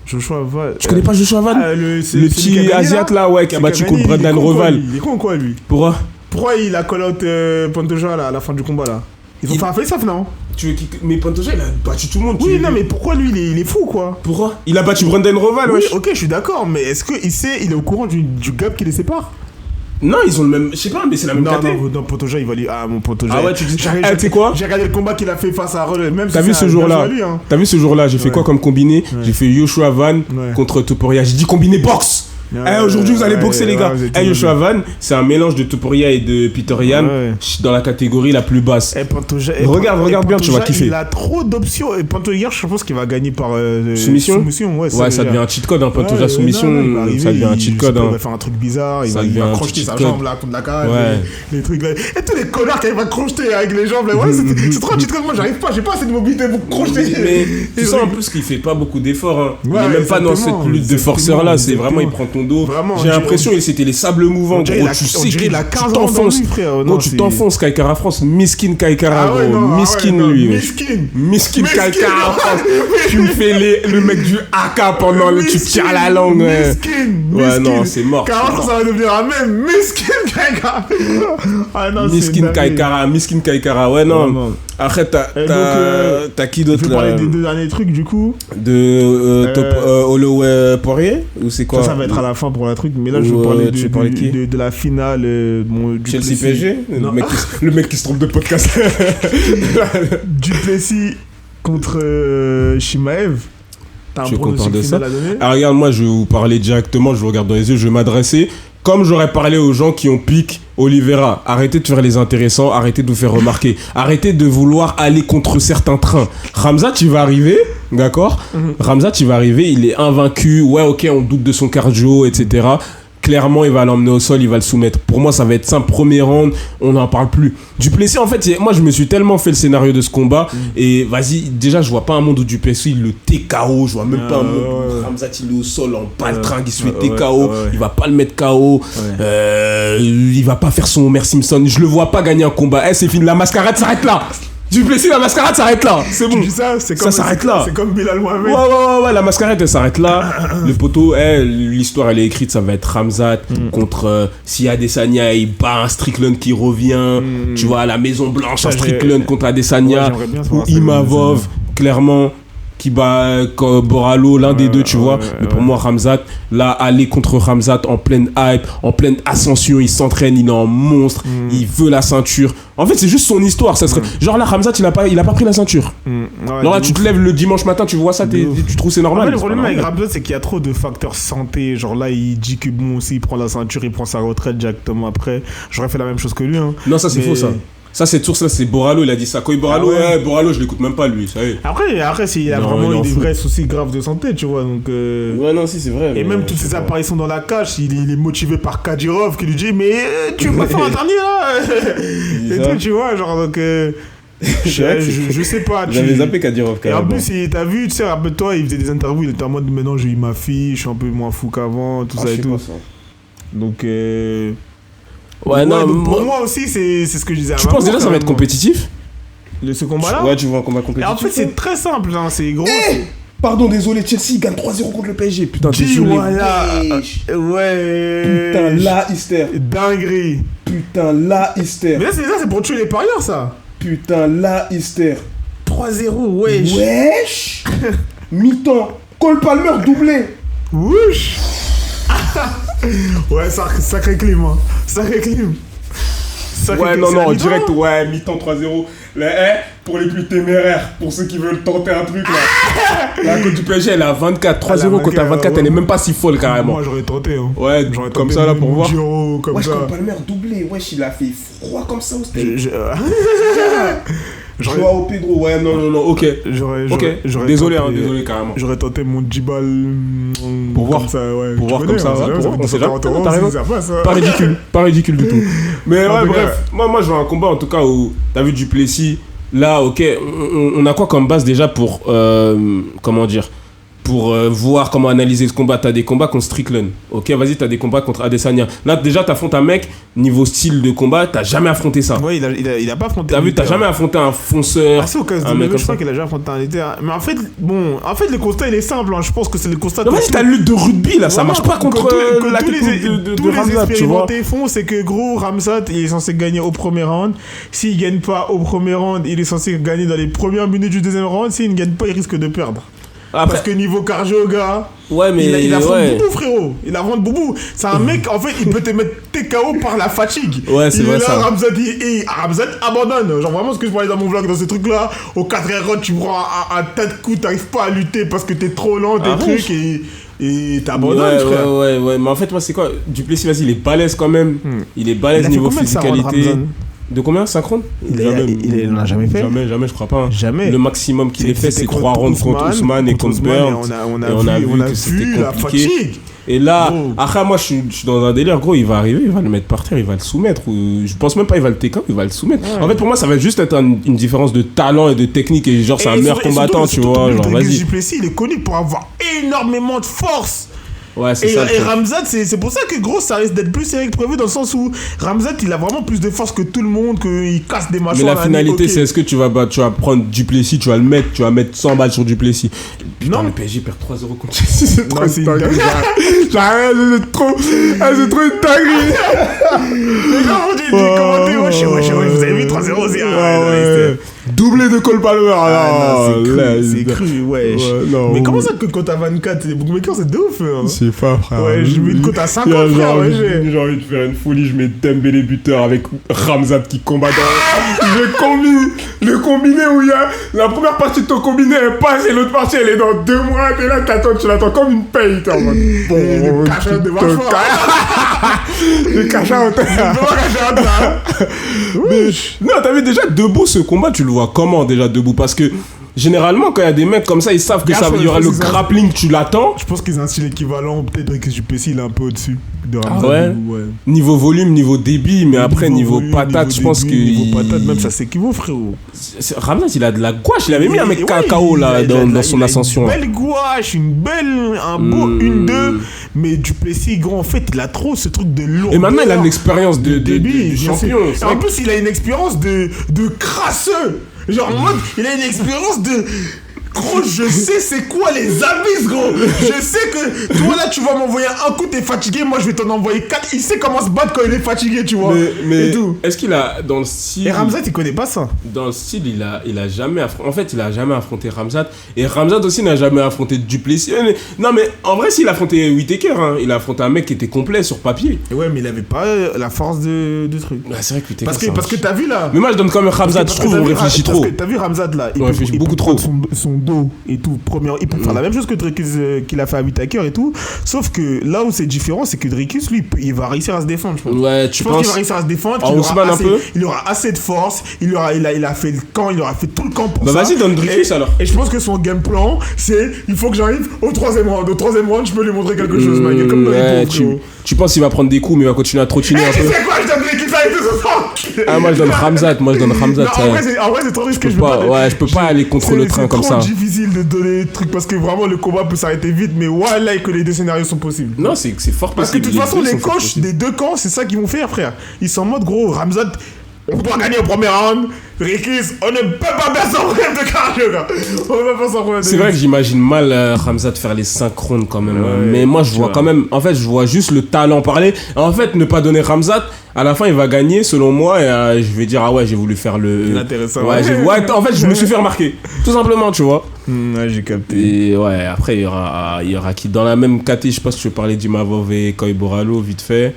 Joshua Van. Tu connais pas Joshua Van? Le petit Asiate là, ouais, qui a battu contre Brendan Roval. Il est con quoi lui? Pourquoi il a call out Pantoja là, à la fin du combat là? Ils ont fait un face-off, non? Mais Pantoja, il a battu tout le monde. Oui, non, mais pourquoi lui, il est fou, quoi? Pourquoi? Il a battu Brendan Roval, oui, ok, je suis d'accord, mais est-ce qu'il est au courant du gap qui les sépare? Non, ils ont le même. Je sais pas, mais c'est la même catégorie. Non, Pantoja, il va lui. Ah, mon Pantoja. Ah ouais, tu dis. Tu sais quoi? J'ai regardé le combat qu'il a fait face à Roll. Même T'as vu ce jour-là? T'as vu ce jour-là? J'ai fait quoi comme combiné? J'ai fait Joshua Van contre Topuria. J'ai dit combiné boxe! Aujourd'hui vous allez boxer les gars. Joshua Van, c'est un mélange de Topuria et de Peter Yan dans la catégorie la plus basse. Regarde bien, tu vas kiffer. Il a trop d'options. Et Pantoja, je pense qu'il va gagner par soumission. Ouais, ça devient un cheat code. Pantoja soumission, ça devient un cheat code. Il va faire un truc bizarre. Il va crocheter sa jambe là contre la cage. Les trucs là. Et tous les connards qui arrivent à crocheter avec les jambes là. Ouais, c'est trop un cheat code. Moi j'arrive pas. J'ai pas assez de mobilité pour crocheter. Mais tu sens en plus qu'il fait pas beaucoup d'efforts. Il est même pas dans cette lutte de forceur là. C'est vraiment, il prend ton dos. J'ai l'impression que c'était les sables mouvants, gros. Tu sais qu'il t'enfonce. Gros, tu t'enfonces, Kaikara France. Miskin Kaikara, gros. Miskin, lui. Miskin Kaikara France. Tu me fais le mec du AK pendant le. Tu tires la langue. Ouais, non, c'est mort. Car ça va devenir un même. Miskin Kaikara. Miskin Kaikara. Ouais, non. Après, t'as qui d'autre là? Tu veux parler des deux derniers trucs du coup? Holloway Poirier? Ou c'est quoi? Ça va être à la fin pour la truc, mais là je veux parler de la finale du Chelsea PSG? Le mec qui se trompe de podcast. Duplessis contre Chimaev. T'as un pronostic final à donner? Ah, regarde, moi je vais vous parler directement, je vous regarde dans les yeux, je vais m'adresser comme j'aurais parlé aux gens qui ont piqué Oliveira. Arrêtez de faire les intéressants, arrêtez de vous faire remarquer, arrêtez de vouloir aller contre certains trains. Ramzat, il va arriver, d'accord? Ramzat, il va arriver, il est invaincu, ouais, ok, on doute de son cardio, etc. Clairement, il va l'emmener au sol, il va le soumettre. Pour moi, ça va être simple. Premier round, on n'en parle plus. Duplessis, en fait, moi, je me suis tellement fait le scénario de ce combat. Et vas-y, déjà, je vois pas un monde où Duplessis, il le TKO. Je vois même pas un monde où Ramzat, il est au sol en baltringue, il se fait TKO. Il va pas le mettre KO. Il va pas faire son Homer Simpson. Je le vois pas gagner un combat. C'est fini, la mascarade s'arrête là. Duplessis, la mascarade s'arrête là. C'est bon. Ça s'arrête là. C'est comme Bilal Mohamed. Ouais, la mascarade elle s'arrête là. Le poteau, l'histoire elle est écrite, ça va être Ramzat contre si Adesanya il bat un Strickland qui revient. Tu vois, à la Maison Blanche, un Strickland contre Adesanya. Ou Imavov, clairement. Qui bat Boralo, l'un des deux, tu vois. Mais pour moi, Ramzat, là, aller contre Ramzat en pleine hype, en pleine ascension, il s'entraîne, il est en monstre, il veut la ceinture. En fait, c'est juste son histoire. Ça serait... Genre là, Ramzat, il a pas pris la ceinture. Genre là, tu te lèves le dimanche matin, tu vois ça, tu trouves c'est normal. Le problème avec Ramzat, c'est qu'il y a trop de facteurs santé. Genre là, il dit que bon, s'il prend la ceinture, il prend sa retraite directement après. J'aurais fait la même chose que lui. Hein. Non, ça, c'est faux, ça. Ça, cette source-là, c'est Boralo, il a dit ça. Quand Boralo, Boralo, je l'écoute même pas, lui. Ça y est. Après s'il a vraiment eu des vrais soucis graves de santé, tu vois. Donc, ouais, non, si, c'est vrai. Et même toutes ses apparitions dans la cage, il est motivé par Kadyrov qui lui dit mais tu veux pas faire un dernier là. Et tout, tu vois, genre, donc. Je sais pas. J'avais zappé Kadyrov quand même. Et en plus, t'as vu, tu sais, rappelle-toi, il faisait des interviews, il était en mode maintenant j'ai eu ma fille, je suis un peu moins fou qu'avant, tout ça et tout. Donc. Ouais, non, pour moi aussi, c'est ce que je disais. Tu penses déjà ça va être compétitif? Ce combat-là? Ouais, tu vois un combat compétitif. Et en fait, c'est très simple, hein, c'est gros. Pardon, désolé, Chelsea gagne 3-0 contre le PSG. Putain, désolé. Voilà. Ouais. Putain, là, Easter. Dinguerie. Putain, là, Easter. Mais là, c'est pour tuer les parieurs, ça. Putain, là, Easter. 3-0, wesh. Wesh. Mi-temps. Cole Palmer doublé. Wesh. Ouais, sacré clim, hein. Sacré clim. Ouais, non, direct, ouais, mi-temps 3-0. Pour les plus téméraires, pour ceux qui veulent tenter un truc, là. La côte du PSG, elle est à 24. 3-0 contre à 24, elle est même pas si folle, carrément. Moi, j'aurais tenté, hein. Ouais, j'aurais comme ça, là, pour voir. Wesh, comme Palmer doublé. Wesh, il a fait froid comme ça au stade. Joao Pedro, ouais, non, ok. J'aurais désolé, carrément. J'aurais tenté mon Djibal pour voir ça, ouais. Pour voir comme ça, on sait jamais. Pas ridicule du tout. Mais ouais, bref, moi je vois un combat en tout cas où t'as vu Duplessis. Là, ok, on a quoi comme base déjà pour comment dire pour voir comment analyser ce combat. T'as des combats contre Strickland. Ok, vas-y, t'as des combats contre Adesanya. Là, déjà, t'affrontes un mec, niveau style de combat, t'as jamais affronté ça. Ouais, il a pas affronté. T'as vu, t'as jamais affronté un fonceur. Ah, c'est au cas de je crois qu'il a déjà affronté un lutteur. Mais en fait, le constat, il est simple. Hein. Je pense que c'est le constat. Non, vas-y, t'as lutte de rugby, là, ça marche pas contre la technique de Ramzat, tu vois. Ce qu'ils font, c'est que gros, Ramzat, il est censé gagner au premier round. S'il gagne pas au premier round, il est censé gagner dans les premières minutes du deuxième round. S'il ne gagne pas, il risque de perdre. Après... Parce que niveau cardio, gars, ouais, mais il affronte Boubou, frérot. Il affronte Boubou. C'est un mec, en fait, il peut te mettre TKO par la fatigue. Ouais, c'est vrai, là, ça. Ramzat abandonne. Genre, vraiment, ce que je parlais dans mon vlog, dans ce truc-là, au 4e round, tu prends un tas de coups, t'arrives pas à lutter parce que t'es trop lent, tes trucs, et t'abandonnes, frère. Ouais. Mais en fait, moi, c'est quoi Duplessis, vas-y, il est balèze quand même. Il est balèze niveau physicalité. De combien 5 rounds? Il n'en a jamais fait. Jamais, je crois pas. Hein. Jamais. Le maximum qu'il ait fait, c'est 3 rounds contre Ousmane et contre Burns. On a vu que c'était compliqué. Et là, après, moi, je suis dans un délire, gros, il va arriver, il va le mettre par terre, il va le soumettre. Je pense même pas il va le TK, il va le soumettre. Ouais. En fait, pour moi, ça va juste être une différence de talent et de technique. Et genre, c'est un meilleur combattant, tu vois. Genre, vas-y. Duplessis, il est connu pour avoir énormément de force. Ouais, c'est ça. Et Ramzat, c'est pour ça que gros, ça risque d'être plus serré que prévu, dans le sens où Ramzat, il a vraiment plus de force que tout le monde, qu'il casse des mâchoires. Mais la finalité, c'est est-ce que tu vas prendre Duplessis, tu vas mettre 100 balles sur Duplessis. Putain, non, le PSG perd 3-0 contre Chelsea, c'est trop une dinguerie. C'est trop une dinguerie. Les gars, on dit commenter, ouais, vous avez vu 3-0, c'est doublé de Cole Palmer. C'est cru, wesh. Mais comment ça que quand t'as 24, les bookmakers, c'est de ouf, hein. C'est pas, frère. Ouais, je mets une cote à 50, frère, ouais. J'ai envie de faire une folie, je mets Dembélé buteur avec Ramzat qui combat dans... Le combiné où il y a... La première partie de ton combiné, elle passe et l'autre partie, elle est dans 2 mois. Et là, tu l'attends comme une paye. T'es en mode... Le cachet de mâchoire. Le cachet en terre. Non, t'as vu déjà debout ce combat, tu le vois comment déjà debout? Parce que généralement quand il y a des mecs comme ça, ils savent que il y aura le grappling, tu l'attends. Je pense qu'ils ont un style équivalent, peut-être que Duplessis il est un peu au-dessus de Ramzat. Ouais. Niveau volume, niveau débit, mais après niveau patate, je pense que niveau patate même ça s'équivaut, frérot. Ramzat, il a de la gouache, il avait mis un mec KO là dans son ascension. Une belle gouache, un beau 1-2, mais Duplessis, gros, en fait, il a trop ce truc de lourd. Et maintenant il a une expérience de champion. En plus, il a une expérience de crasseux. Genre en mode, il a une expérience de... Gros, je sais c'est quoi les abysses, gros. Je sais que toi là, tu vas m'envoyer un coup, t'es fatigué, moi je vais t'en envoyer 4. Il sait comment se battre quand il est fatigué, tu vois. Mais est-ce qu'il a dans le style... Et Ramzat, il connaît pas ça. Dans le style, il a jamais affronté... En fait, il a jamais affronté Ramzat. Et Ramzat aussi n'a jamais affronté Duplessis. Non, mais en vrai, s'il a affronté Whittaker, hein, il a affronté un mec qui était complet sur papier. Ouais, mais il avait pas la force de truc. Ouais, c'est vrai que Whittaker... Parce que t'as vu là... Mais moi, je donne quand même Ramzat, je trouve, on réfléchit trop. T'as vu Ramzat là, il réfléchit beaucoup trop. Son dos et tout, il peut faire la même chose que Dricus qu'il a fait à Whittaker et tout, sauf que là où c'est différent, c'est que Dricus lui il va réussir à se défendre, je pense. Ouais, tu penses qu'il va réussir à se défendre, il aura assez de force, il a fait le camp, il aura fait tout le camp pour ça. Vas-y, donne Dricus alors. Et je pense que son game plan, c'est il faut que j'arrive au 3e round. Au 3e round, je peux lui montrer quelque chose, Michael, comme dans les pauvres. Tu penses qu'il va prendre des coups, mais il va continuer à trottiner un peu. C'est quoi, je donne Dricus avec tout ce Ah, moi je donne Ramzat, En vrai, c'est trop risqué, je peux pas aller contre le train comme ça. C'est difficile de donner des trucs parce que vraiment le combat peut s'arrêter vite, mais voilà que les deux scénarios sont possibles. Non, c'est fort possible. Parce que de toute façon, les coachs des deux camps, c'est ça qu'ils vont faire, frère. Ils sont en mode gros, Ramzat, on doit gagner au premier round. Dricus, on ne peut pas faire sans problème de cardio, gars. On ne peut pas sans problème de... C'est vrai que j'imagine mal Ramzat faire les 5 rounds quand même. Ouais, mais moi, je vois quand même... En fait, je vois juste le talent parler. En fait, ne pas donner Ramzat, à la fin, il va gagner, selon moi. Et je vais dire, ah ouais, j'ai voulu faire le... Intéressant. Ouais, en fait, je me suis fait remarquer. Tout simplement, tu vois. Ouais, j'ai capté. Et ouais, après, il y aura qui... Dans la même catégorie, je sais pas si tu veux parler d'Imavov et Coy Borralho, vite fait.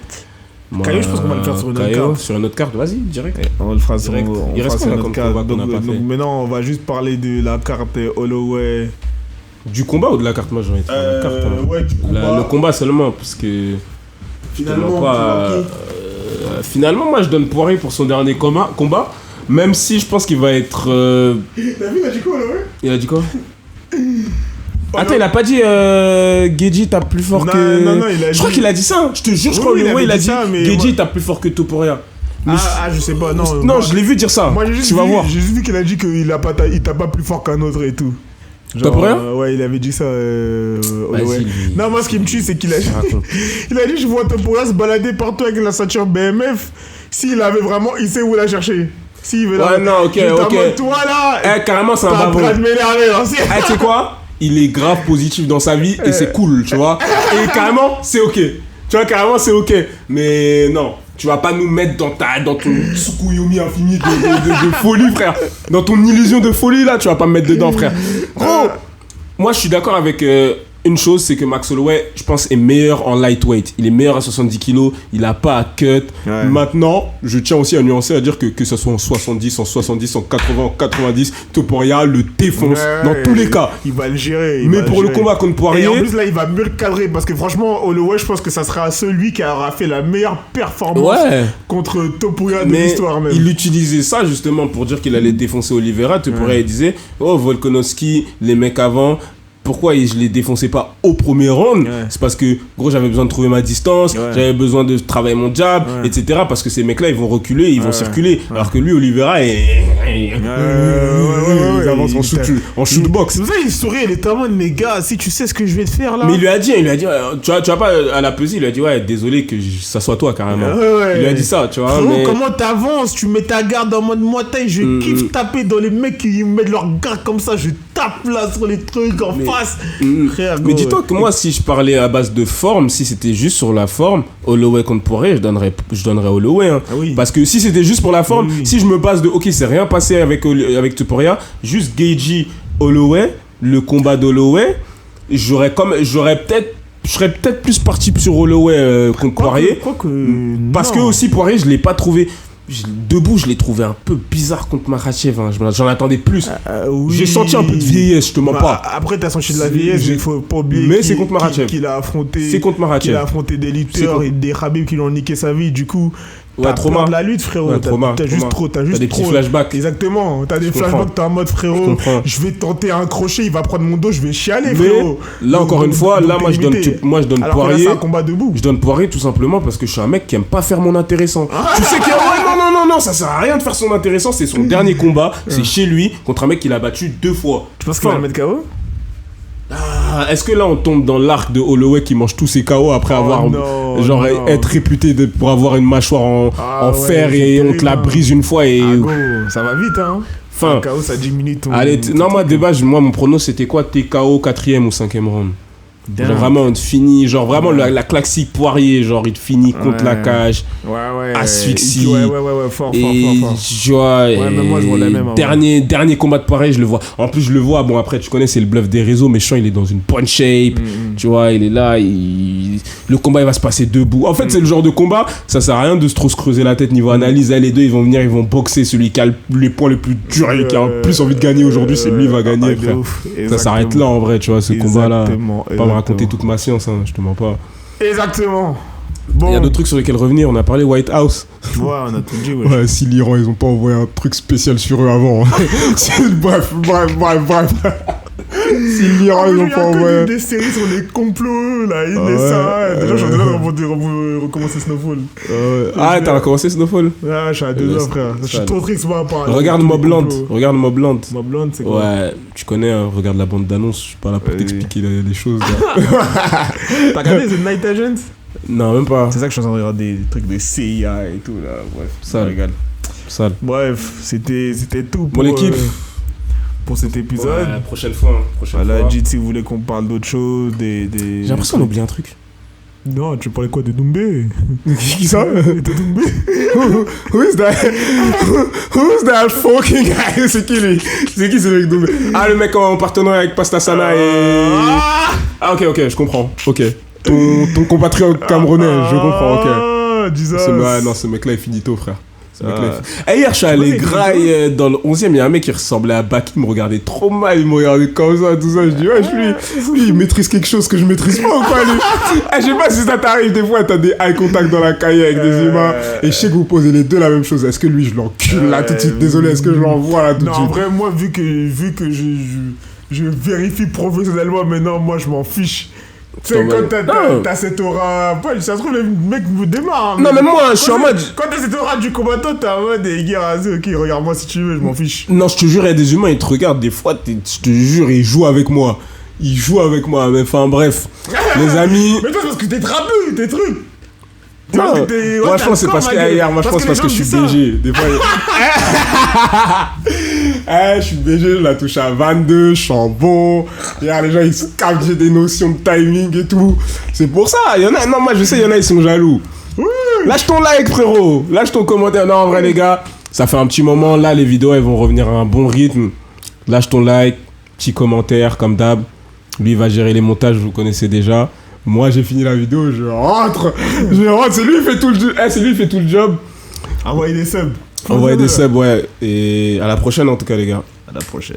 Caillou, je pense qu'on va le faire sur une autre carte. Sur une autre carte, vas-y, direct. On le fera sur une autre carte. Donc maintenant, on va juste parler de la carte Holloway. Du combat ou de la carte? Moi, j'ai envie de faire la carte. Ouais, du combat. Le combat seulement, parce que... Finalement, moi, je donne Poirier pour son dernier combat. Même si je pense qu'il va être... T'as vu, il a dit quoi, Holloway? Il a dit quoi? Attends, il a pas dit Guedji tape plus fort que... Non, il a dit... Je crois qu'il a dit ça, je te jure, je crois il a dit Guedji tape plus fort que Topuria. Je sais pas, non. Non, je l'ai vu dire ça, moi, tu vas voir. J'ai juste vu qu'il a dit qu'il tape pas plus fort qu'un autre et tout. Topuria Ouais, il avait dit ça. Ouais. Non, moi, ce qui me tue, c'est qu'il a dit je vois Topuria se balader partout avec la ceinture BMF. S'il avait vraiment, il sait où la chercher. S'il veut ouais, non, ok. Toi là. Carrément, c'est un bavon. T'es en train de m'énerver, tu sais quoi? Il est grave positif dans sa vie et c'est cool, tu vois. Et carrément, c'est ok. Tu vois, carrément, c'est ok. Mais non, tu vas pas nous mettre dans ton Tsukuyomi infini de folie, frère. Dans ton illusion de folie, là, tu vas pas me mettre dedans, frère. Gros, moi, je suis d'accord avec une chose, c'est que Max Holloway, je pense, est meilleur en lightweight. Il est meilleur à 70 kilos, il a pas à cut. Ouais. Maintenant, je tiens aussi à nuancer, à dire que ce soit en 70, en 80, en 90, Topuria le défonce dans tous les cas. Il va le gérer. Mais pour le combat contre Poirier... Et en plus, là, il va mieux le cadrer, parce que franchement, Holloway, je pense que ça sera celui qui aura fait la meilleure performance contre Topuria de l'histoire même. Il utilisait ça, justement, pour dire qu'il allait défoncer Oliveira. Topuria, il disait, oh, Volkanovski, les mecs avant... Pourquoi je les défonçais pas au premier round? C'est parce que, gros, j'avais besoin de trouver ma distance, j'avais besoin de travailler mon jab, etc. Parce que ces mecs-là, ils vont reculer, ils vont circuler. Alors que lui, Oliveira, ils avancent en shootbox. C'est pour ça qu'il sourit, il est tellement de mes gars, si tu sais ce que je vais te faire là. Mais il lui a dit, tu vois pas, à la pesée, il lui a dit, ouais, désolé que ça soit toi carrément. Il lui a dit ça, tu vois. Mais... Comment t'avances? Tu mets ta garde en mode moitié, je kiffe taper dans les mecs qui mettent leur garde comme ça, je tape là sur les trucs en face. Frère, mais dis-toi que moi, si je parlais à base de forme, si c'était juste sur la forme, Holloway contre Poirier, je donnerais Holloway. Hein. Parce que si c'était juste pour la forme, si je me base de ok, c'est rien passé avec Topuria, juste Gaethje Holloway, le combat d'Holloway, je serais peut-être plus parti sur Holloway contre Poirier. Parce que aussi Poirier, je l'ai pas trouvé. Debout, je l'ai trouvé un peu bizarre contre Makhachev. Hein. J'en attendais plus. J'ai senti un peu de vieillesse, je te mens pas. Après, t'as senti de la vieillesse, il faut pas oublier. Mais c'est contre Makhachev. Qu'il a affronté. C'est contre Makhachev. Qu'il a affronté des lutteurs et des Khabib qui l'ont niqué sa vie. Du coup, t'as peur de la lutte, frérot. T'as juste trop. T'as des petits flashbacks. Exactement. T'as des flashbacks, t'es en mode, frérot. Je vais tenter un crochet, il va prendre mon dos, je vais chialer, frérot. Là, encore une fois, là, moi, je donne Poirier. C'est un combat debout. Je donne Poirier tout simplement parce que je suis un mec qui aime pas faire mon intéressant. Tu sais qu'il y a. Non, ça sert à rien de faire son intéressant. C'est son dernier combat. C'est chez lui contre un mec qu'il a battu 2 fois. Tu penses qu'il va le mettre KO? Est-ce que là on tombe dans l'arc de Holloway qui mange tous ses KO après avoir être réputé pour avoir une mâchoire en fer et on te la brise une fois et ça va vite hein. Enfin, KO ça diminue ton. Allez, moi de base mon prono c'était quoi? T'es KO 4ème ou 5ème round. Genre vraiment on te finit, genre vraiment la classique Poirier, genre il te finit contre la cage, asphyxie, fort. Tu vois, même moi je vois la même. Dernier combat de Poirier, je le vois. En plus je le vois, bon après tu connais c'est le bluff des réseaux, mais Sean il est dans une bonne shape, tu vois, il est là, le combat il va se passer debout. En fait c'est le genre de combat, ça sert à rien de trop se creuser la tête niveau analyse, là, les deux ils vont venir, ils vont boxer, celui qui a les points les plus durs et qui a le plus envie de gagner aujourd'hui, c'est lui qui va gagner, frère. Ça s'arrête là en vrai, tu vois, ce combat là. Raconter toute ma science, hein, je te mens pas. Exactement. Bon. Il y a d'autres trucs sur lesquels revenir, on a parlé White House. Ouais, on a tout dit. Ouais, si l'Iran, ils ont pas envoyé un truc spécial sur eux avant. bref. Si l'Iran, ils ont pas envoyé. Des séries sur les complots, là, ça. Déjà, j'en ai là, on va recommencer Snowfall. T'as recommencé Snowfall? Ouais, je suis à 2 heures, frère. Je suis trop triste, moi, par Regarde Mobland. Mobland, c'est quoi? Ouais, tu connais, hein, regarde la bande d'annonce, je suis pas là pour t'expliquer des choses. T'as regardé The Night Agents? Non, même pas. C'est ça que je suis en train de regarder, des trucs de CIA et tout, là. Bref, ça régale. Bref, c'était tout pour l'équipe. Pour cet épisode. Ouais, prochaine fois. Dites si vous voulez qu'on parle d'autre chose. J'ai l'impression qu'on oublie un truc. Non, tu parlais quoi de Doumbé? Qui ça? De Doumbé? Who's that fucking guy? C'est qui lui? C'est qui ce mec Doumbé? Le mec en partenariat avec Pastasana et... ok, je comprends. Ok. Ton compatriote camerounais, je comprends, ok. Ce mec-là est finito, frère. Hier, je suis allé grailler dans le 11ème. Il y a un mec qui ressemblait à Baki, il me regardait trop mal. Il me regardait comme ça, tout ça. Je dis, lui, il maîtrise quelque chose que je maîtrise pas ou quoi, lui. Je sais pas si ça t'arrive des fois, t'as des eye contact dans la cahier avec des humains. Et je sais que vous posez les deux la même chose. Est-ce que lui, je l'encule là tout de suite? Désolé, est-ce que je l'envoie là tout de suite? Non, en vrai, moi, vu que je vérifie professionnellement, maintenant, moi, je m'en fiche. Tu sais, quand t'as cette aura. Ça se trouve, le mec vous démarre. Non, mais moi, je suis en mode. Quand t'as cette aura du combattant, t'es en mode, gars, ok, regarde-moi si tu veux, je m'en fiche. Non, je te jure, il y a des humains, ils te regardent. Des fois, je te jure, ils jouent avec moi. Mais enfin, bref. Les amis. Mais toi, c'est parce que t'es trapu, tes trucs. Non, moi je pense c'est parce que je suis BG. Des fois, je suis BG, je la touche à 22, je suis en bon. Regarde, les gens ils se captent, j'ai des notions de timing et tout. C'est pour ça. Il y en a, non, moi je sais, il y en a, ils sont jaloux. Oui. Lâche ton like, frérot. Lâche ton commentaire. Non, en vrai, les gars, ça fait un petit moment. Là, les vidéos elles vont revenir à un bon rythme. Lâche ton like, petit commentaire, comme d'hab. Lui, il va gérer les montages, vous connaissez déjà. Moi, j'ai fini la vidéo, je rentre. C'est lui qui fait tout le job. Envoyez des subs. Ouais. Et à la prochaine, en tout cas, les gars. À la prochaine.